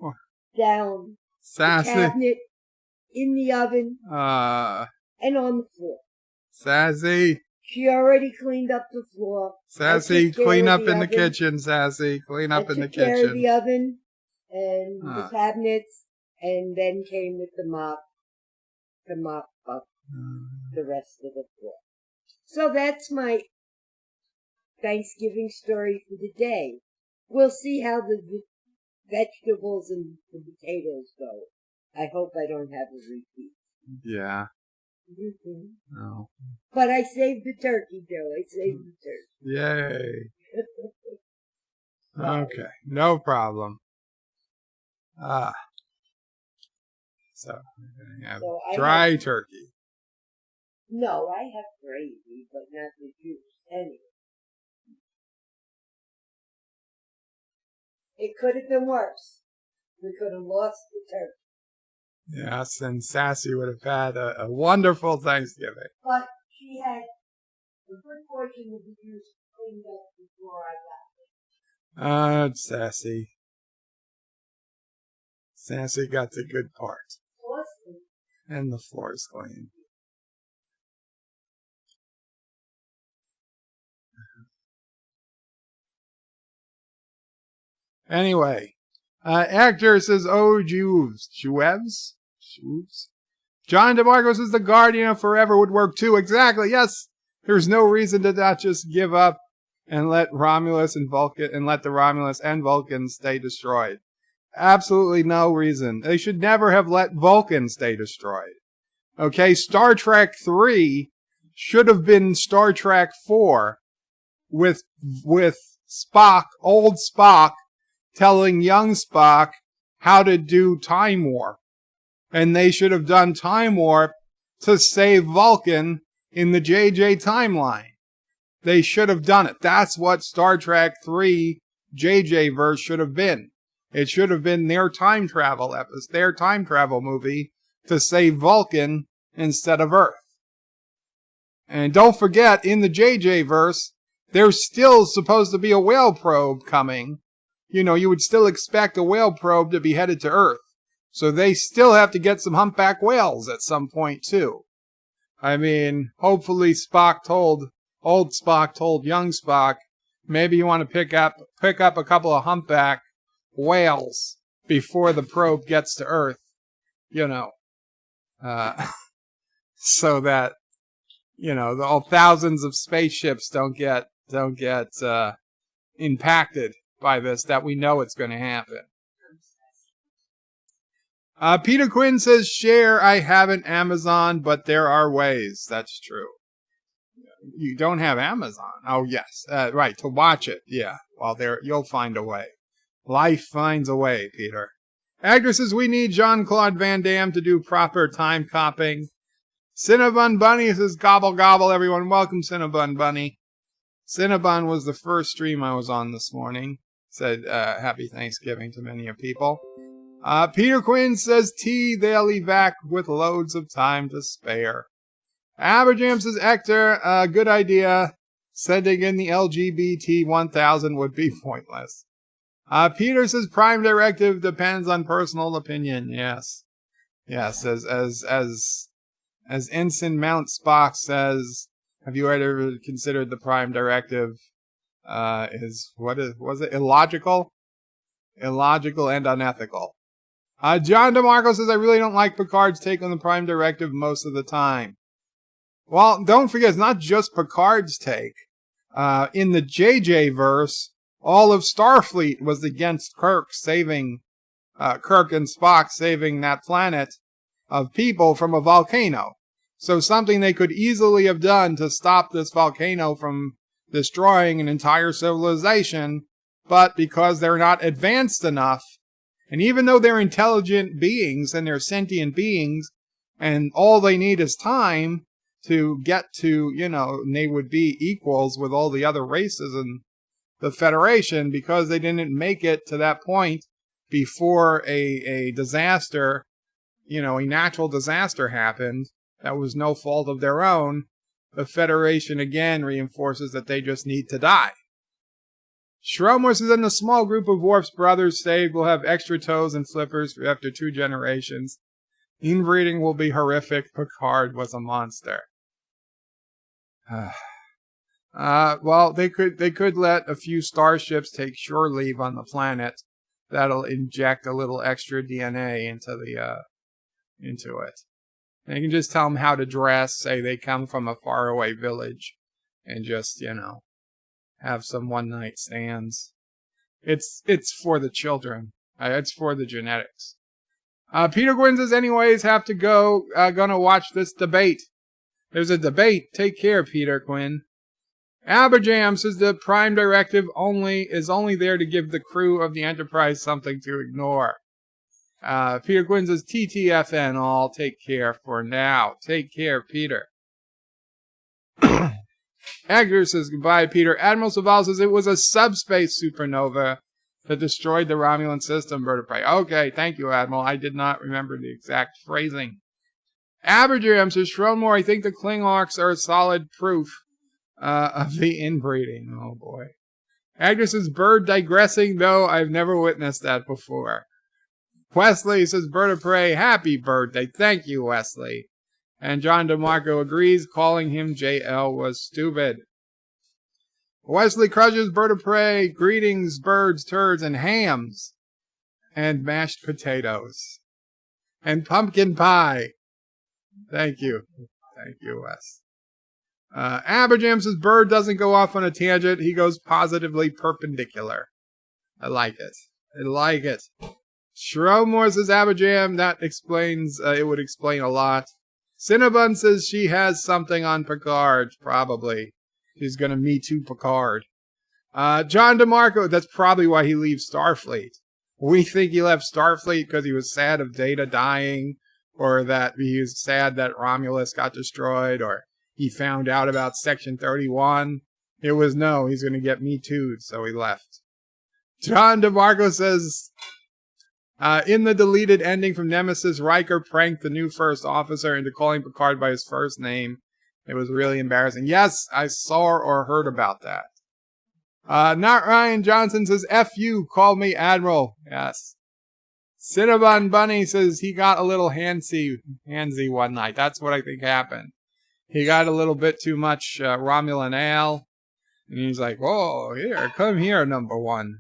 Oh. down Sassy. the cabinet, in the oven, and on the floor. Sassy. She already cleaned up the floor. Sassy, took care clean of up the in the oven. kitchen, Sassy. Clean up in the I took care of kitchen. the oven and the cabinets, and then came with the mop to mop up the rest of the floor. So that's my Thanksgiving story for the day. We'll see how the vegetables and the potatoes go. I hope I don't have a repeat. Yeah. Mm-hmm. Oh. But I saved the turkey, Joe. I saved the turkey. Yay. Okay. No problem. So, we're gonna have So I dry turkey. No, I have gravy, but not the juice. Anyway. It could have been worse. We could have lost the turkey. Yes, and Sassy would have had a wonderful Thanksgiving. But she had a good portion of the juice cleaned up before I got it. It's Sassy. Sassy got the good part. Awesome. And the floor's clean. Anyway, actor says, oh, Juves. John DeMarco says the Guardian of Forever would work too. Exactly. Yes. There's no reason to not just give up and let Romulus and Vulcan and let the Romulus and Vulcan stay destroyed. Absolutely no reason. They should never have let Vulcan stay destroyed. Okay, Star Trek 3 should have been Star Trek 4 with Spock, old Spock, telling young Spock how to do time warp. And they should have done time warp to save Vulcan in the JJ timeline. They should have done it. That's what Star Trek 3 JJ verse should have been. It should have been their time travel episode, their time travel movie to save Vulcan instead of Earth. And don't forget, in the JJ verse, there's still supposed to be a whale probe coming. You know, you would still expect a whale probe to be headed to Earth. So they still have to get some humpback whales at some point, too. I mean, hopefully old Spock told young Spock, maybe you want to pick up a couple of humpback whales before the probe gets to Earth, you know, so that, you know, all thousands of spaceships don't get impacted by this that we know it's going to happen. Peter Quinn says, share, I haven't Amazon, but there are ways. That's true. You don't have Amazon. Oh, yes. Right, to watch it. Yeah. Well, you'll find a way. Life finds a way, Peter. Agner says, we need Jean-Claude Van Damme to do proper time copying. Cinnabon Bunny says, gobble, gobble, everyone. Welcome, Cinnabon Bunny. Cinnabon was the first stream I was on this morning. Said, happy Thanksgiving to many of people. Peter Quinn says, they'll evac with loads of time to spare. Aberjam says, Hector, good idea. Sending in the LGBT 1000 would be pointless. Peter says, Prime Directive depends on personal opinion. Yes. Yes, as Ensign Mount Spock says, have you ever considered the Prime Directive was it illogical? Illogical and unethical. John DeMarco says, I really don't like Picard's take on the Prime Directive most of the time. Well, don't forget, it's not just Picard's take. In the JJ verse, all of Starfleet was against Kirk and Spock saving that planet of people from a volcano. So something they could easily have done to stop this volcano from destroying an entire civilization, but because they're not advanced enough, and even though they're intelligent beings and they're sentient beings, and all they need is time to get to, and they would be equals with all the other races in the Federation, because they didn't make it to that point before a disaster, a natural disaster happened that was no fault of their own. The Federation again reinforces that they just need to die. Shromor says, in a small group of Worf's brothers saved will have extra toes and flippers for after 2 generations. Inbreeding will be horrific. Picard was a monster. Well, they could let a few starships take shore leave on the planet. That'll inject a little extra DNA into it. And you can just tell them how to dress. Say they come from a faraway village, and just have some one-night stands. It's for the children. It's for the genetics. Peter Gwynn says, anyways, have to go. Gonna watch this debate. There's a debate. Take care, Peter Quinn. Aberjam says the Prime Directive is only there to give the crew of the Enterprise something to ignore. Peter Quinn says, TTFN all. Take care for now. Take care, Peter. Edgar says, goodbye, Peter. Admiral Saval says, it was a subspace supernova that destroyed the Romulan system, BirdOPrey. Okay, thank you, Admiral. I did not remember the exact phrasing. Aberjam says, Shronmore, I think the Klingorks are a solid proof of the inbreeding. Oh, boy. Agnes says, bird digressing? No, I've never witnessed that before. Wesley says, BirdOPrey, happy birthday. Thank you, Wesley. And John DeMarco agrees, calling him JL was stupid. Wesley crushes BirdOPrey, greetings, birds, turds, and hams. And mashed potatoes. And pumpkin pie. Thank you. Thank you, Wes. Aberjam says, bird doesn't go off on a tangent. He goes positively perpendicular. I like it. I like it. Shromore says, Aberjam, that explains, it would explain a lot. Cinnabon says she has something on Picard, probably. She's gonna Me Too Picard. John DeMarco, that's probably why he leaves Starfleet. We think he left Starfleet because he was sad of Data dying, or that he was sad that Romulus got destroyed, or he found out about Section 31. It was no, he's gonna get Me Too'd, so he left. John DeMarco says, in the deleted ending from Nemesis, Riker pranked the new first officer into calling Picard by his first name. It was really embarrassing. Yes, I saw or heard about that. Not Ryan Johnson says, F you, call me Admiral. Yes. Cinnabon Bunny says he got a little handsy one night. That's what I think happened. He got a little bit too much Romulan ale. And he's like, whoa, here, come here, number one.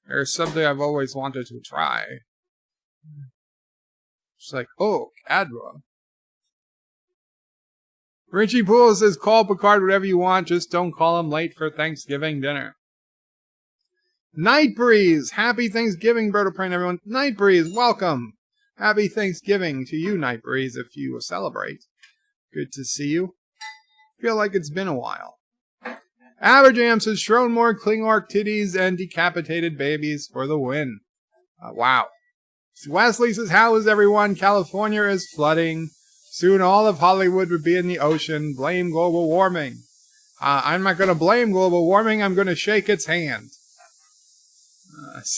There's something I've always wanted to try. It's like, oh, Admiral. Richie Poole says, call Picard whatever you want, just don't call him late for Thanksgiving dinner. Night Breeze, happy Thanksgiving, BirdOPrey and everyone. Night Breeze, welcome. Happy Thanksgiving to you, Night Breeze, if you celebrate. Good to see you. Feel like it's been a while. Aberjam says, Shronmore, Klingork titties, and decapitated babies for the win. Wow. Wesley says, how is everyone? California is flooding. Soon all of Hollywood would be in the ocean. Blame global warming. I'm not going to blame global warming. I'm going to shake its hand.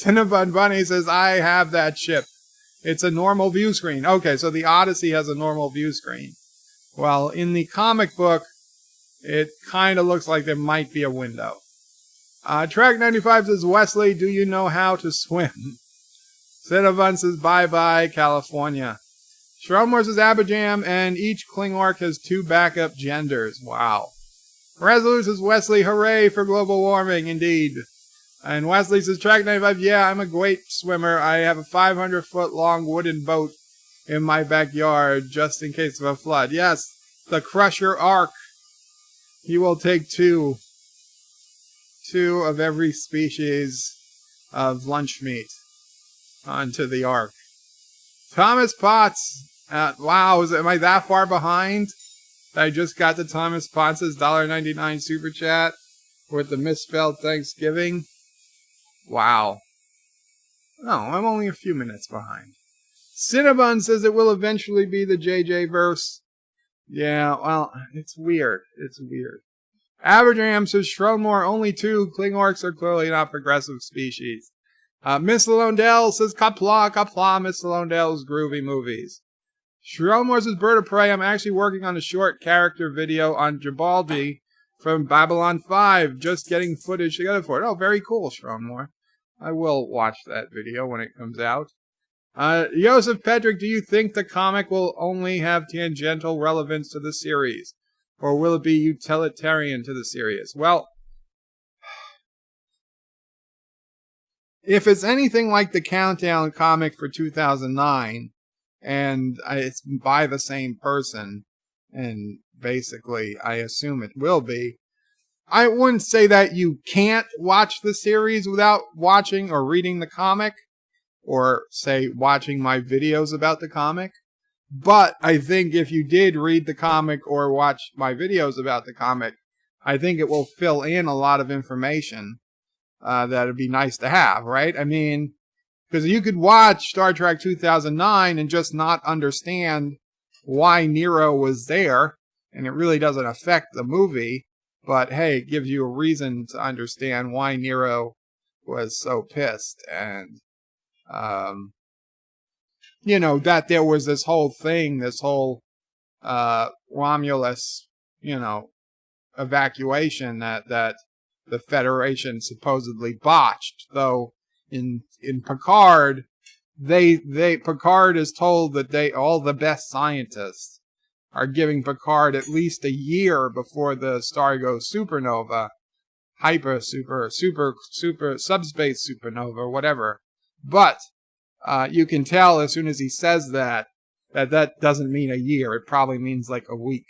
Cinnabon Bunny says, I have that ship. It's a normal view screen. Okay, so the Odyssey has a normal view screen. Well, in the comic book, it kind of looks like there might be a window. Track 95 says, Wesley, do you know how to swim? Cinnabon says, bye-bye, California. Shrumor says, Aberjam, and each Klingork has 2 backup genders. Wow. Resolute says, Wesley, hooray for global warming, indeed. And Wesley says, Track 95, yeah, I'm a great swimmer. I have a 500-foot-long wooden boat in my backyard just in case of a flood. Yes, the Crusher Ark. He will take 2 of every species of lunch meat onto the Ark. Thomas Potts. Wow, am I that far behind? I just got to Thomas Potts' $1.99 super chat with the misspelled Thanksgiving. Wow. No, I'm only a few minutes behind. Cinnabon says it will eventually be the JJ verse. Yeah, well, it's weird. It's weird. Aberjam says Shronmore, only 2 Klingorks are clearly not progressive species. Miss Londell says Kapla, Kapla, Miss Londell's groovy movies. Shronmore says BirdOPrey, I'm actually working on a short character video on Jabaldi from Babylon 5. Just getting footage together for it. Oh, very cool, Shronmore. I will watch that video when it comes out. Joseph Petrick, do you think the comic will only have tangential relevance to the series? Or will it be utilitarian to the series? Well, if it's anything like the Countdown comic for 2009, and it's by the same person, and basically I assume it will be, I wouldn't say that you can't watch the series without watching or reading the comic, or say watching my videos about the comic. But I think if you did read the comic or watch my videos about the comic, I think it will fill in a lot of information that would be nice to have, right? I mean, because you could watch Star Trek 2009 and just not understand why Nero was there, and it really doesn't affect the movie. But hey, it gives you a reason to understand why Nero was so pissed, and you know, that there was this whole thing, this whole Romulus, you know, evacuation that the Federation supposedly botched. Though in Picard, Picard is told that all the best scientists are giving Picard at least a year before the star goes supernova, super subspace supernova, whatever. But you can tell as soon as he says that doesn't mean a year. It probably means like a week.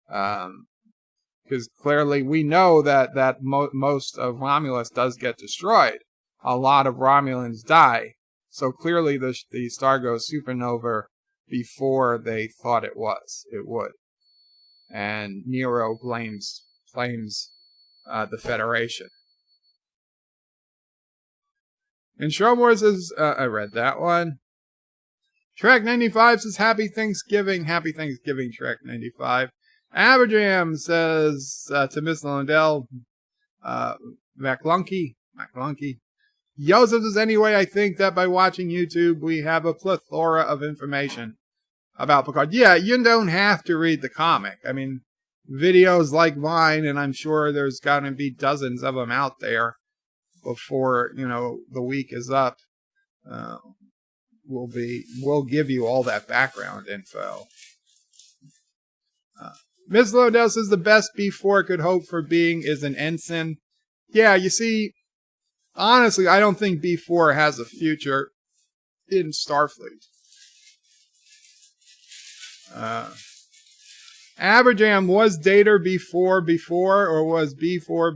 Because clearly we know that most of Romulus does get destroyed. A lot of Romulans die. So clearly the star goes supernova before they thought it would. And Nero blames the Federation. And Showmore says, I read that one. Trek 95 says, Happy Thanksgiving, Trek 95. Aberjam says to Miss Lundell, McLunky. Joseph says, anyway, I think that by watching YouTube, we have a plethora of information about Picard. Yeah, you don't have to read the comic. I mean, videos like mine, and I'm sure there's going to be dozens of them out there before, you know, the week is up, we'll give you all that background info. Ms. Lodell says the best B4 could hope for being is an ensign. Yeah, you see, honestly, I don't think B4 has a future in Starfleet. Aberjam, was Data before, or was B4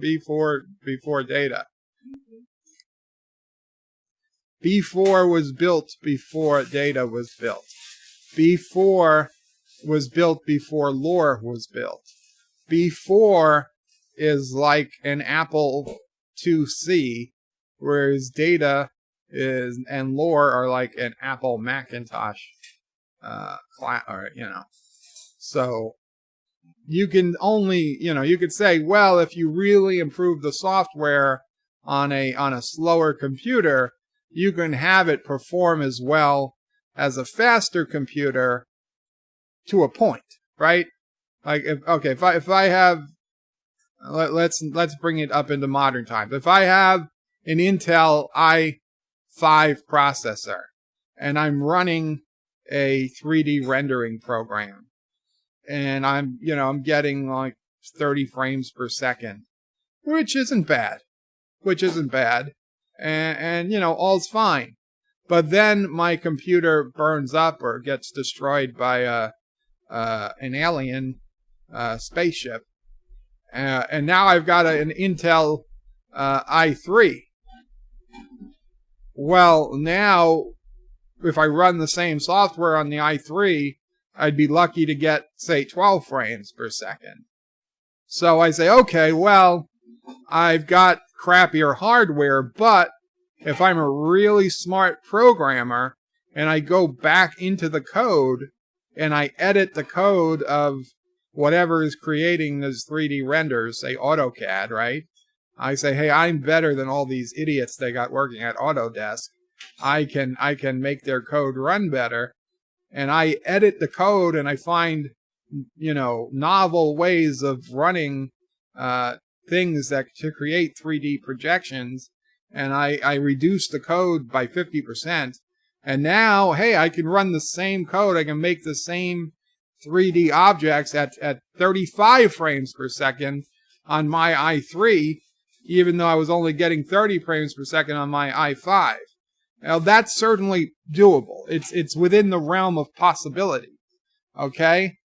before Data? B4 was built before data was built. B4 was built before lore was built. B4 is like an Apple IIc, whereas data is and lore are like an Apple Macintosh, So you can only, you could say, well, if you really improve the software on a slower computer, you can have it perform as well as a faster computer to a point, right? Like if I have, let's bring it up into modern times. If I have an Intel i5 processor and I'm running a 3D rendering program and I'm getting like 30 frames per second, which isn't bad, and all's fine. But then my computer burns up or gets destroyed by an alien spaceship, and now I've got an Intel i3. Well, now if I run the same software on the i3, I'd be lucky to get, say, 12 frames per second. So I say, okay, well, I've got crappier hardware, but if I'm a really smart programmer and I go back into the code and I edit the code of whatever is creating those 3D renders, say AutoCAD, right? I say, hey, I'm better than all these idiots they got working at Autodesk. I can make their code run better. And I edit the code and I find, novel ways of running things to create 3D projections. And I reduce the code by 50%. And now, hey, I can run the same code. I can make the same 3D objects at 35 frames per second on my i3, even though I was only getting 30 frames per second on my i5. Now, that's certainly doable. It's within the realm of possibility, okay?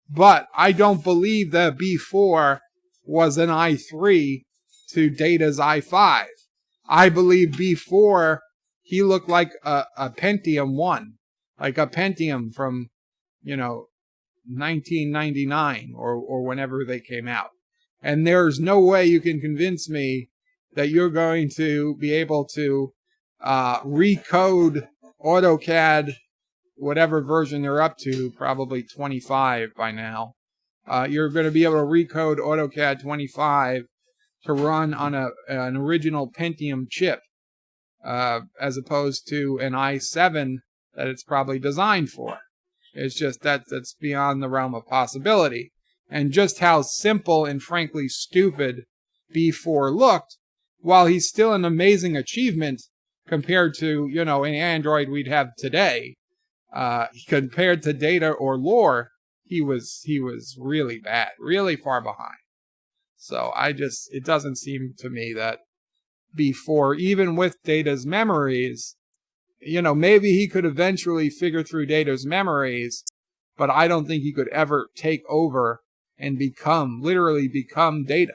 But I don't believe that B4 was an i3 to Data's i5. I believe B4, he looked like a Pentium 1, like a Pentium from, 1999 or whenever they came out. And there's no way you can convince me that you're going to be able to recode AutoCAD, whatever version they're up to, probably 25 by now. You're going to be able to recode AutoCAD 25 to run on an original Pentium chip, as opposed to an i7 that it's probably designed for. It's just that's beyond the realm of possibility. And just how simple and frankly stupid B4 looked, while he's still an amazing achievement compared to, an Android we'd have today, compared to Data or Lore, he was really bad, really far behind. So it doesn't seem to me that B4, even with Data's memories, maybe he could eventually figure through Data's memories, but I don't think he could ever take over and literally become Data.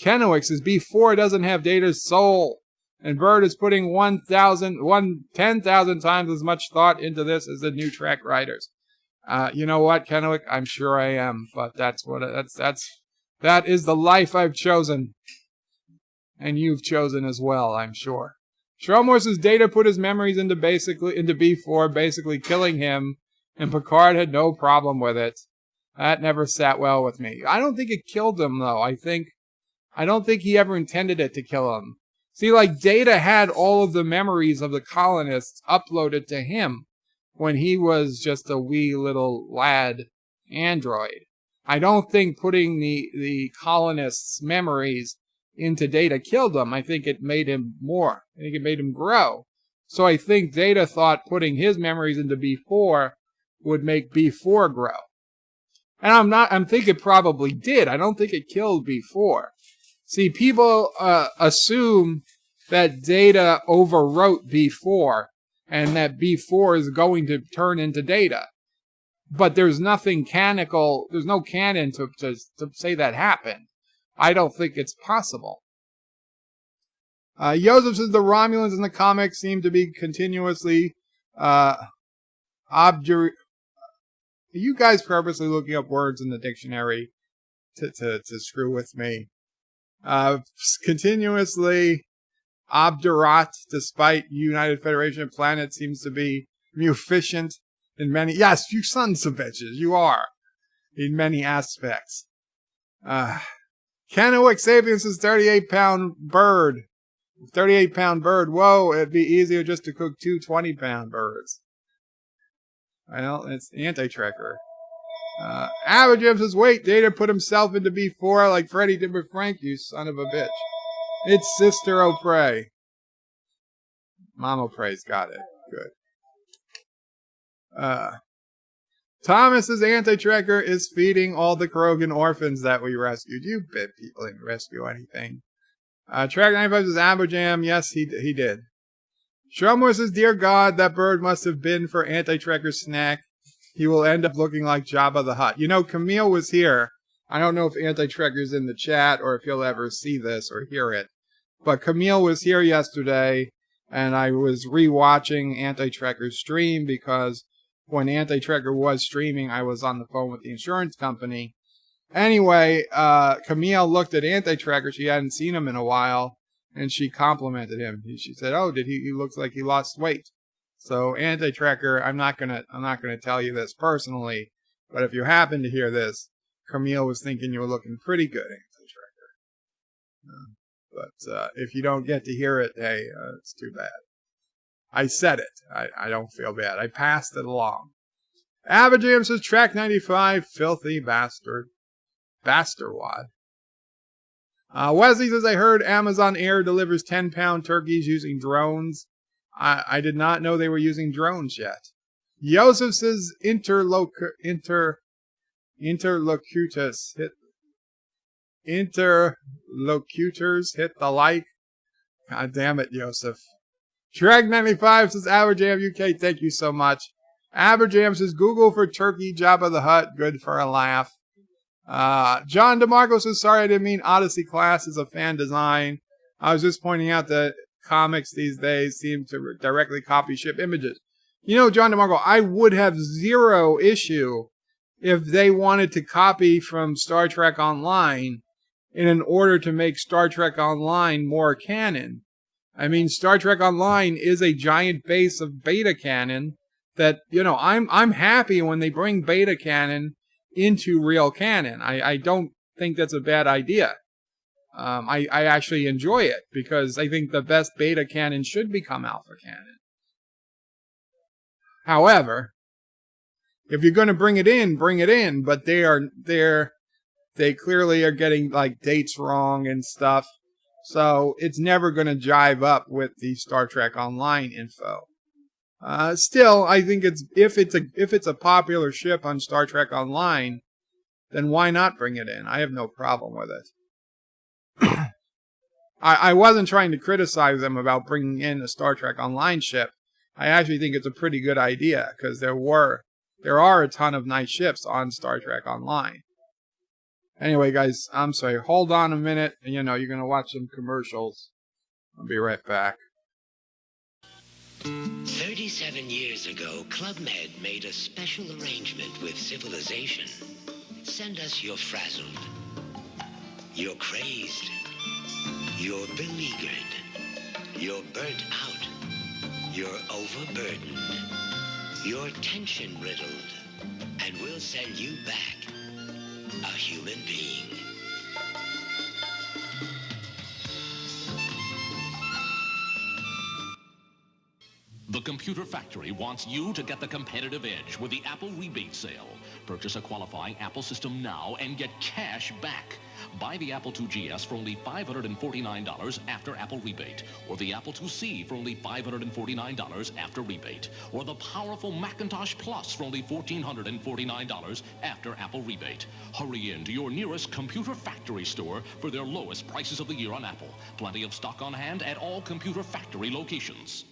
Kennewick says B4 doesn't have Data's soul, and Bird is putting 10,000 times as much thought into this as the new track writers. You know what, Kennewick? I'm sure I am, but that is the life I've chosen, and you've chosen as well, I'm sure. Shrelmore says Data put his memories into B4, basically killing him, and Picard had no problem with it. That never sat well with me. I don't think it killed him, though. I don't think he ever intended it to kill him. See, like, Data had all of the memories of the colonists uploaded to him when he was just a wee little lad android. I don't think putting the colonists' memories into Data killed him. I think it made him more. I think it made him grow. So I think Data thought putting his memories into B4 would make B4 grow. And I think it probably did. I don't think it killed B4. See, people assume that Data overwrote B4 and that B4 is going to turn into Data. But there's nothing canonical, there's no canon to say that happened. I don't think it's possible. Joseph says the Romulans in the comics seem to be continuously Are you guys purposely looking up words in the dictionary to screw with me? Continuously obdurate, despite United Federation of Planets seems to be munificent in many. Yes, you sons of bitches, you are in many aspects. Kennewick Sapiens is 38-pound bird. 38-pound bird. Whoa, it'd be easier just to cook two 20-pound birds. Well, it's anti-tracker. Abajam says, wait, Data put himself into B4 like Freddy did with Frank, you son of a bitch. It's Sister O'Prey. MomOPrey's got it. Good. Thomas's anti-tracker is feeding all the Krogan orphans that we rescued. You bit people didn't rescue anything. Track 95 says Abajam. Yes, he did. Shumwar says, dear God, that bird must have been for anti-tracker's snack. He will end up looking like Jabba the Hutt. You know, Camille was here. I don't know if anti-tracker's in the chat or if he'll ever see this or hear it. But Camille was here yesterday, and I was re-watching anti-tracker's stream because when anti-tracker was streaming, I was on the phone with the insurance company. Anyway, Camille looked at anti-tracker. She hadn't seen him in a while. And she complimented him. She said, "Oh, he looks like he lost weight." So anti-tracker, I'm not gonna tell you this personally, but if you happen to hear this, Camille was thinking you were looking pretty good, anti-tracker. But if you don't get to hear it, hey, it's too bad. I said it. I don't feel bad. I passed it along. Abajam says, track 95, filthy bastard. Bastardwad. Wesley says, I heard Amazon Air delivers 10-pound turkeys using drones. I did not know they were using drones yet. Joseph says, interlocutors hit the like. God damn it, Joseph. Shreg95 says, Aberjam UK, thank you so much. Aberjam says, Google for turkey, Jabba the Hutt, good for a laugh. John DeMarco says, sorry, I didn't mean Odyssey Class is a fan design. I was just pointing out that comics these days seem to directly copy ship images. You know, John DeMarco, I would have zero issue if they wanted to copy from Star Trek Online in order to make Star Trek Online more canon. I mean, Star Trek Online is a giant base of beta canon that, you know, I'm happy when they bring beta canon into real canon. I don't think that's a bad idea. I actually enjoy it because I think the best beta canon should become alpha canon. However, if you're going to bring it in, but they clearly are getting like dates wrong and stuff. So it's never going to jive up with the Star Trek Online info. Still, I think if it's a popular ship on Star Trek Online, then why not bring it in? I have no problem with it. I wasn't trying to criticize them about bringing in a Star Trek Online ship. I actually think it's a pretty good idea because there are a ton of nice ships on Star Trek Online. Anyway, guys, I'm sorry. Hold on a minute. You know, you're going to watch some commercials. I'll be right back. 37 years ago, Club Med made a special arrangement with civilization. Send us your frazzled, you're crazed, you're beleaguered, you're burnt out, you're overburdened, you're tension-riddled, and we'll send you back a human being. The Computer Factory wants you to get the competitive edge with the Apple rebate sale. Purchase a qualifying Apple system now and get cash back. Buy the Apple IIgs for only $549 after Apple rebate, or the Apple IIc for only $549 after rebate, or the powerful Macintosh Plus for only $1,449 after Apple rebate. Hurry in to your nearest Computer Factory store for their lowest prices of the year on Apple. Plenty of stock on hand at all Computer Factory locations.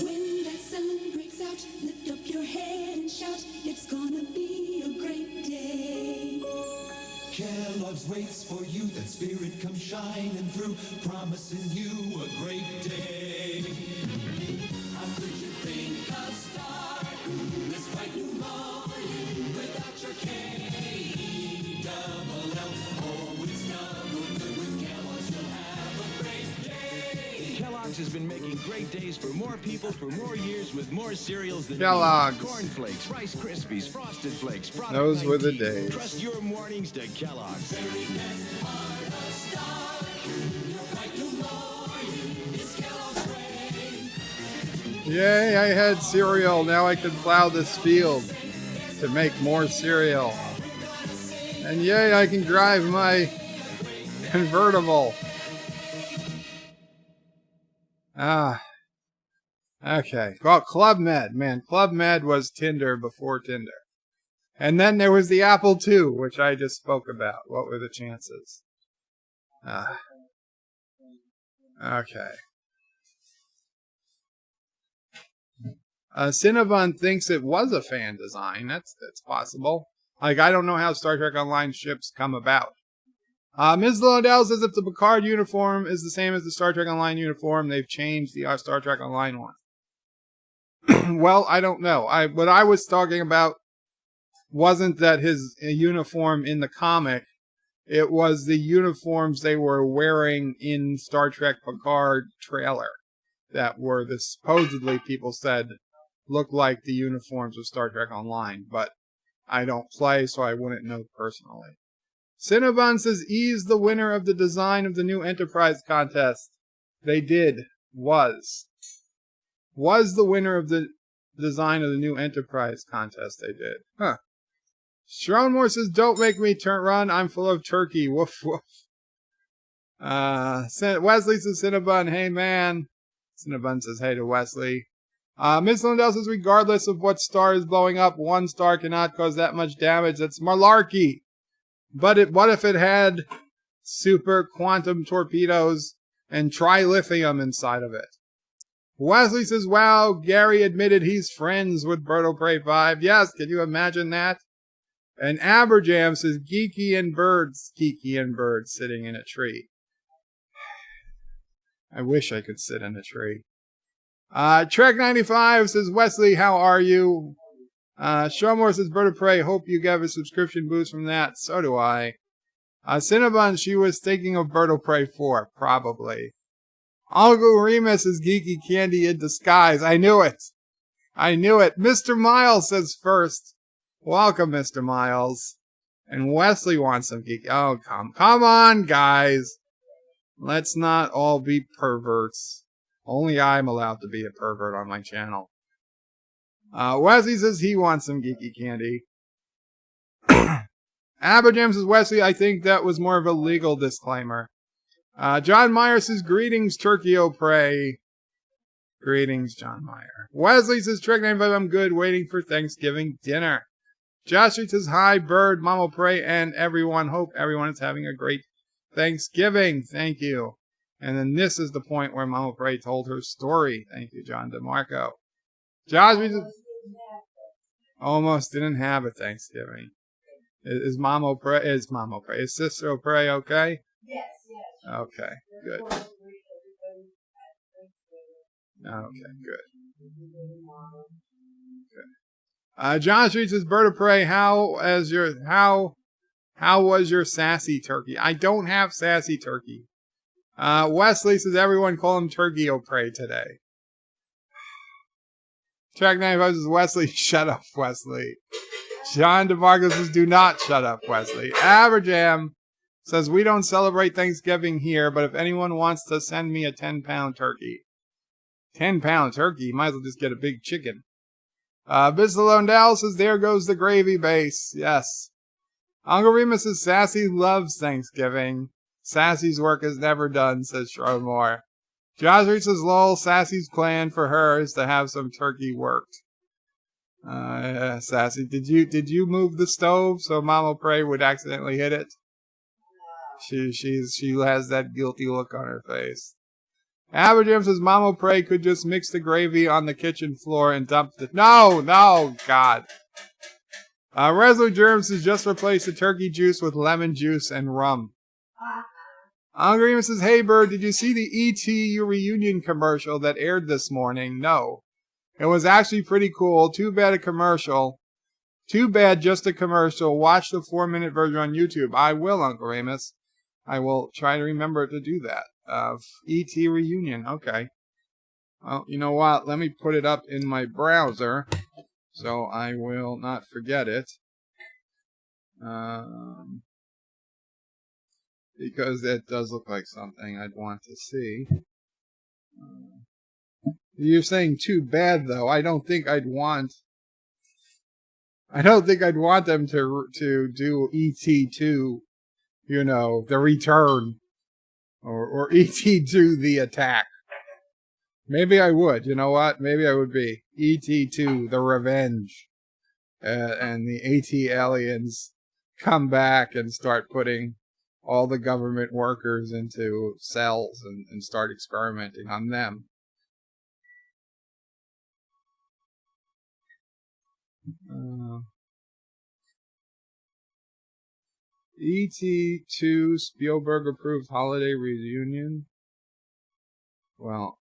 When that sun breaks out, lift up your head and shout, it's gonna be a great day. Kellogg's waits for you. That spirit comes shining through, promising you a great day. How could you think of starting this bright new morning without your K-double-L? Oh, it's double good with Kellogg's. You'll have a great day. Kellogg's has been making great days for more people for more years with more cereals than Kellogg's. Corn Flakes, Rice Krispies, Frosted Flakes. Product Those were the 19. days. Trust your mornings to Kellogg's. Very best part of starting your bright new morning is Kellogg's Way. Yay, I had cereal. Now I can plow this field to make more cereal. And yay, I can drive my convertible. Okay. Well, Club Med. Man, Club Med was Tinder before Tinder. And then there was the Apple II, which I just spoke about. What were the chances? Okay. Cinnabon thinks it was a fan design. That's possible. Like, I don't know how Star Trek Online ships come about. Ms. Lodell says if the Picard uniform is the same as the Star Trek Online uniform, they've changed the Star Trek Online one. Well, I don't know. What I was talking about wasn't that his uniform in the comic. It was the uniforms they were wearing in Star Trek Picard trailer that were the supposedly people said look like the uniforms of Star Trek Online, but I don't play, so I wouldn't know personally. Cinnabon says E's the winner of the design of the new Enterprise contest. They did. Was the winner of the design of the new Enterprise contest. They did. Huh. Sharonmore says, don't make me run. I'm full of turkey. Woof, woof. Wesley says, Cinnabon, hey, man. Cinnabon says, hey to Wesley. Miss Lindell says, regardless of what star is blowing up, one star cannot cause that much damage. That's malarkey. But what if it had super quantum torpedoes and trilithium inside of it? Wesley says, wow, Gary admitted he's friends with BirdOPrey5. Yes, can you imagine that? And Aberjam says, geeky and birds sitting in a tree. I wish I could sit in a tree. Trek95 says, Wesley, how are you? Shawmore says, BirdOPrey, hope you get a subscription boost from that. So do I. Cinnabon, she was thinking of BirdOPrey4, probably. Uncle Remus is geeky candy in disguise. I knew it. Mr. Miles says first. Welcome, Mr. Miles. And Wesley wants some geeky. Oh, come on, guys. Let's not all be perverts. Only I'm allowed to be a pervert on my channel. Wesley says he wants some geeky candy. Aberjam says, Wesley, I think that was more of a legal disclaimer. John Meyer says, greetings, TurkeyOPrey. Greetings, John Meyer. Wesley says, Trek95, I'm good, waiting for Thanksgiving dinner. Josh Street says, hi, Bird, MomOPrey, and everyone. Hope everyone is having a great Thanksgiving. Thank you. And then this is the point where MomOPrey told her story. Thank you, John DeMarco. Josh Street says, almost didn't have a Thanksgiving. Is Sister Opray okay? Yes. Okay, good. Okay, good. John Street says, BirdOPrey, how was your sassy turkey? I don't have sassy turkey. Wesley says, everyone call him TurkeyOPrey today. Track 95 says, Wesley, shut up, Wesley. John DeMarco says, do not shut up, Wesley. Aberjam says, we don't celebrate Thanksgiving here, but if anyone wants to send me a 10-pound turkey. 10-pound turkey? Might as well just get a big chicken. Bisalone Dallas says, there goes the gravy base. Yes. Uncle Remus says, Sassy loves Thanksgiving. Sassy's work is never done, says Schrodmore. Josh Reed says, lol, Sassy's plan for her is to have some turkey worked. Sassy, did you move the stove so MomOPrey would accidentally hit it? She has that guilty look on her face. Aberjam says MomOPrey could just mix the gravy on the kitchen floor and dump the... No, God. Resolute Germs has just replaced the turkey juice with lemon juice and rum. Agreement says, hey Bird, did you see the E.T. reunion commercial that aired this morning? No. It was actually pretty cool. Too bad a commercial. Too bad just a commercial. Watch the 4-minute version on YouTube. I will, Uncle Amos. I will try to remember to do that. E.T. reunion. Okay. Well, you know what? Let me put it up in my browser so I will not forget it. Because it does look like something I'd want to see. You're saying too bad, though. I don't think I'd want them to do ET2, you know, the return, or ET2 the attack. Maybe I would. You know what? Maybe I would be ET2 the revenge, and the AT aliens come back and start putting all the government workers into cells and start experimenting on them. ET2 Spielberg approved holiday reunion. Well,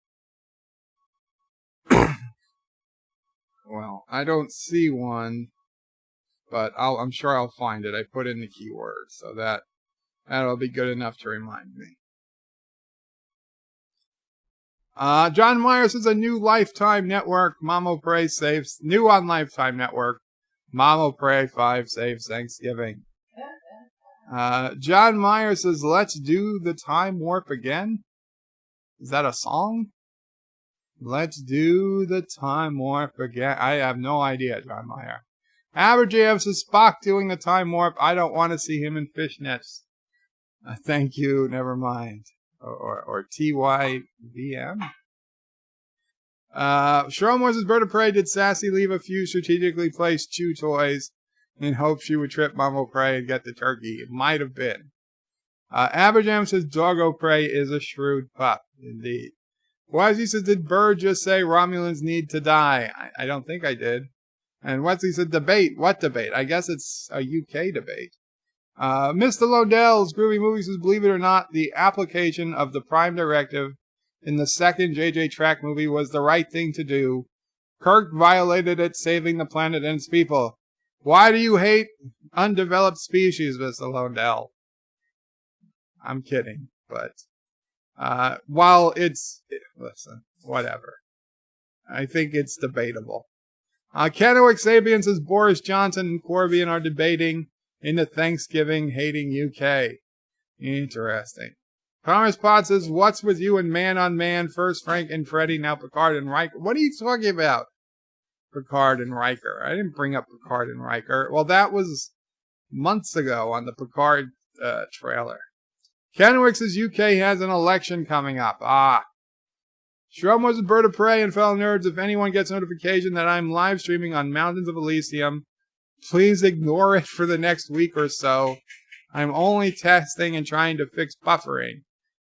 I don't see one, but I'm sure I'll find it. I put in the keyword, so that'll be good enough to remind me. John Myers is a new Lifetime Network. MomOPrey saves. New on Lifetime Network. MomOPrey5 saves Thanksgiving. John Myers says, let's do the time warp again. Is that a song? Let's do the time warp again. I have no idea, John Meyer. Average AF says, Spock doing the time warp. I don't want to see him in fishnets. Thank you. Never mind. Or TYVM. Shromor says, BirdOPrey, did Sassy leave a few strategically placed chew toys in hopes she would trip MomOPrey and get the turkey? It might have been. Average AM says, DogOPrey is a shrewd pup. Indeed. Wazzy says, did Bird just say Romulans need to die? I don't think I did. And Wesley said, debate. What debate? I guess it's a UK debate. Mr. Lodell's Groovy Movies says, believe it or not, the application of the Prime Directive in the second JJ Track movie was the right thing to do. Kirk violated it, saving the planet and its people. Why do you hate undeveloped species, Mr. Lodell? I'm kidding, but while listen, whatever. I think it's debatable. Kennewick Sabian says Boris Johnson and Corbyn are debating in the Thanksgiving-hating UK. Interesting. Thomas Potts says, what's with you and Man on Man? First Frank and Freddie, now Picard and Riker. What are you talking about? Picard and Riker. I didn't bring up Picard and Riker. Well, that was months ago on the Picard trailer. Kennewick says UK has an election coming up. Shrum was a bird of prey and fellow nerds. If anyone gets notification that I'm live streaming on Mountains of Elysium, please ignore it for the next week or so. I'm only testing and trying to fix buffering.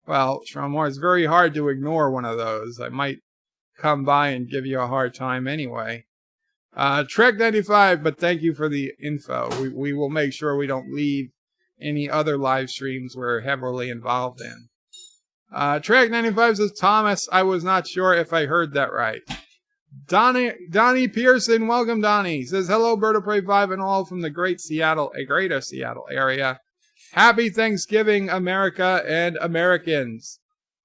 Well, Shrum, it's very hard to ignore one of those. I might come by and give you a hard time anyway. Trek 95, but thank you for the info. We will make sure we don't leave any other live streams we're heavily involved in. Trek 95 says, Thomas, I was not sure if I heard that right. Donnie Pearson, welcome Donnie. Says, hello BirdOPrey5 and all from the greater Seattle area. Happy Thanksgiving, America and Americans.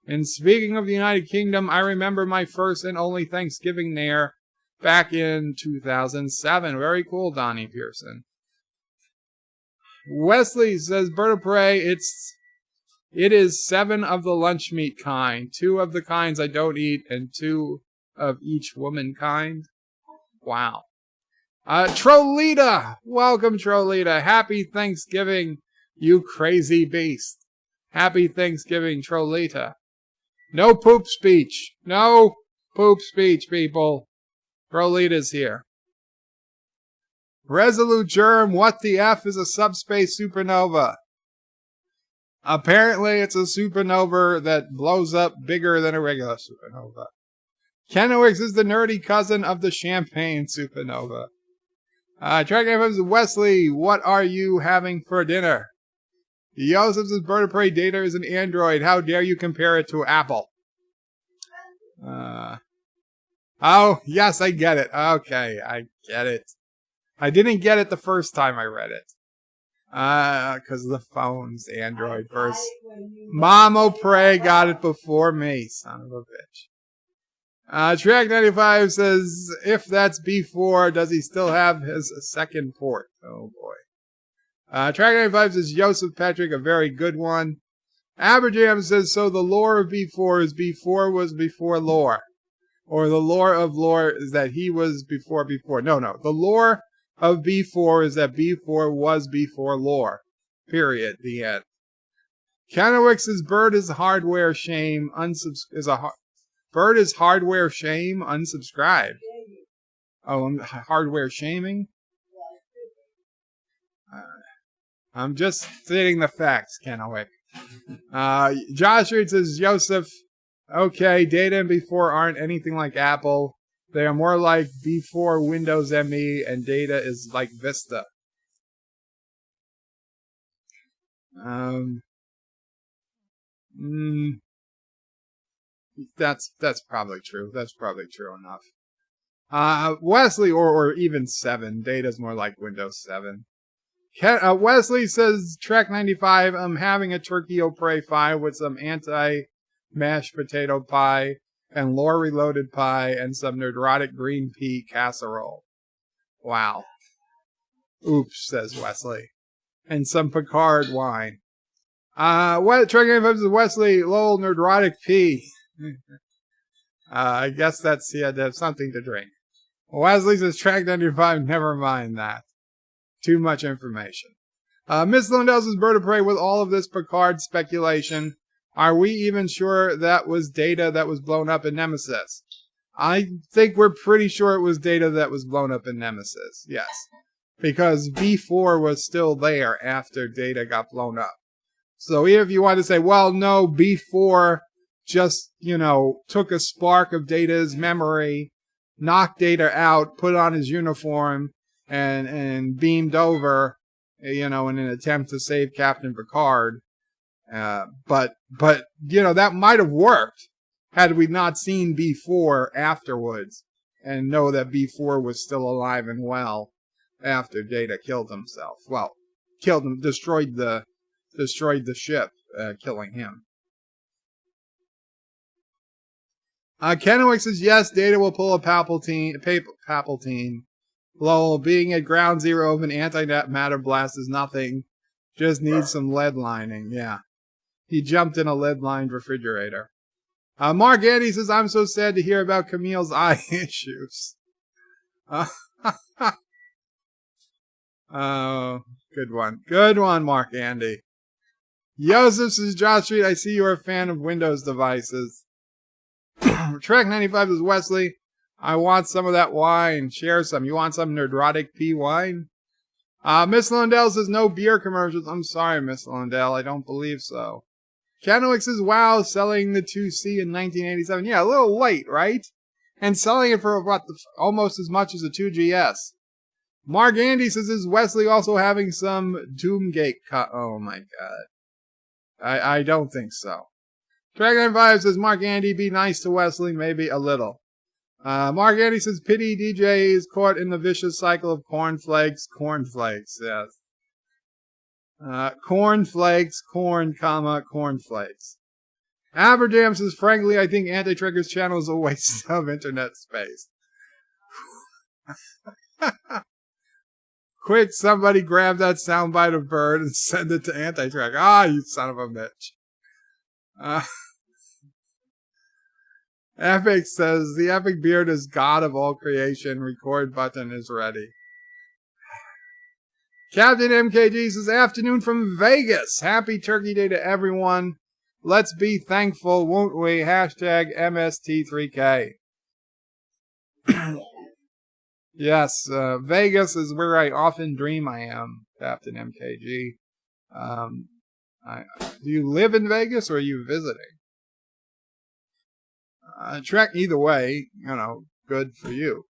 And speaking of the United Kingdom, I remember my first and only Thanksgiving there back in 2007. Very cool, Donnie Pearson. Wesley says, BirdOPrey, it is 7 of the lunch meat kind, 2 of the kinds I don't eat, and 2 of each womankind. Wow. Trolita, welcome Trolita. Happy Thanksgiving, you crazy beast. Happy Thanksgiving, Trolita. No poop speech. No poop speech, people. Trolita's here. Resolute Germ, what the F is a subspace supernova? Apparently, it's a supernova that blows up bigger than a regular supernova. Kennewick is the nerdy cousin of the champagne supernova. Track name is Wesley. What are you having for dinner? Joseph says Bird of Prey data is an Android. How dare you compare it to Apple? Oh, yes, I get it. Okay, I get it. I didn't get it the first time I read it. Because the phone's Android first. MomOPrey got it before me, son of a bitch. Track 95 says, if that's B4, does he still have his second port? Oh boy. Track 95 says, Joseph Patrick, a very good one. Aberjam says, so the lore of B4 is B4 was before lore. Or the lore of lore is that he was before before. No. The lore of B4 is that B4 was before lore. Period. The end. Kennewick says, Bird is hardware shame. Bird is hardware shame. Unsubscribed. Oh, I'm hardware shaming? I'm just stating the facts, Kennewick. Josh Reed says, Joseph, okay, data and B4 aren't anything like Apple. They are more like B4 Windows ME, and data is like Vista. That's probably true. That's probably true enough. Wesley, or even 7. Data's more like Windows 7. Wesley says, Track 95, I'm having a BirdOPrey5 with some anti-mashed potato pie and lore reloaded pie and some nerdrotic green pea casserole. Wow. Oops, says Wesley. And some Picard wine. Track 95 says, Wesley, lol, nerdrotic pea. I guess that's, he had to have something to drink. Wesley says, Track 95, never mind that. Too much information. Miss Lundell says, Bird of Prey, with all of this Picard speculation, are we even sure that was data that was blown up in Nemesis? I think we're pretty sure it was data that was blown up in Nemesis, yes. Because B4 was still there after data got blown up. So even if you want to say, well, no, B4 just, took a spark of Data's memory, knocked Data out, put on his uniform, and beamed over, in an attempt to save Captain Picard. But that might have worked had we not seen B4 afterwards and know that B4 was still alive and well after Data killed himself. Well, killed him, destroyed the ship, killing him. Kennewick says, yes, Data will pull a Palpatine. Lol, being at ground zero of an antimatter blast is nothing. Just needs some lead lining. Yeah. He jumped in a lead-lined refrigerator. Mark Andy says, I'm so sad to hear about Camille's eye issues. Oh, good one. Good one, Mark Andy. Joseph says, Josh Street, I see you're a fan of Windows devices. Trek 95 says, Wesley, I want some of that wine. Share some. You want some nerdrotic pea wine? Miss Lundell says, no beer commercials. I'm sorry, Miss Lundell. I don't believe so. Kennewick says, wow, selling the 2C in 1987. Yeah, a little late, right? And selling it for almost as much as a 2GS. Mark Andy says, is Wesley also having some Doomgate oh my god. I don't think so. Dragon 5 says, Mark Andy, be nice to Wesley, maybe a little. Mark Andy says, pity DJ is caught in the vicious cycle of cornflakes. Cornflakes, yes. Cornflakes, cornflakes. Aberjam says, frankly, I think Anti-Trigger's channel is a waste of internet space. Quick, somebody grab that soundbite of Bird and send it to Anti-Trigger. Ah, you son of a bitch. Epic says, the Epic Beard is God of all creation. Record button is ready. Captain MKG says, afternoon from Vegas. Happy Turkey Day to everyone. Let's be thankful, won't we? Hashtag MST3K. Yes, Vegas is where I often dream I am, Captain MKG. Do you live in Vegas or are you visiting? Trek either way, good for you.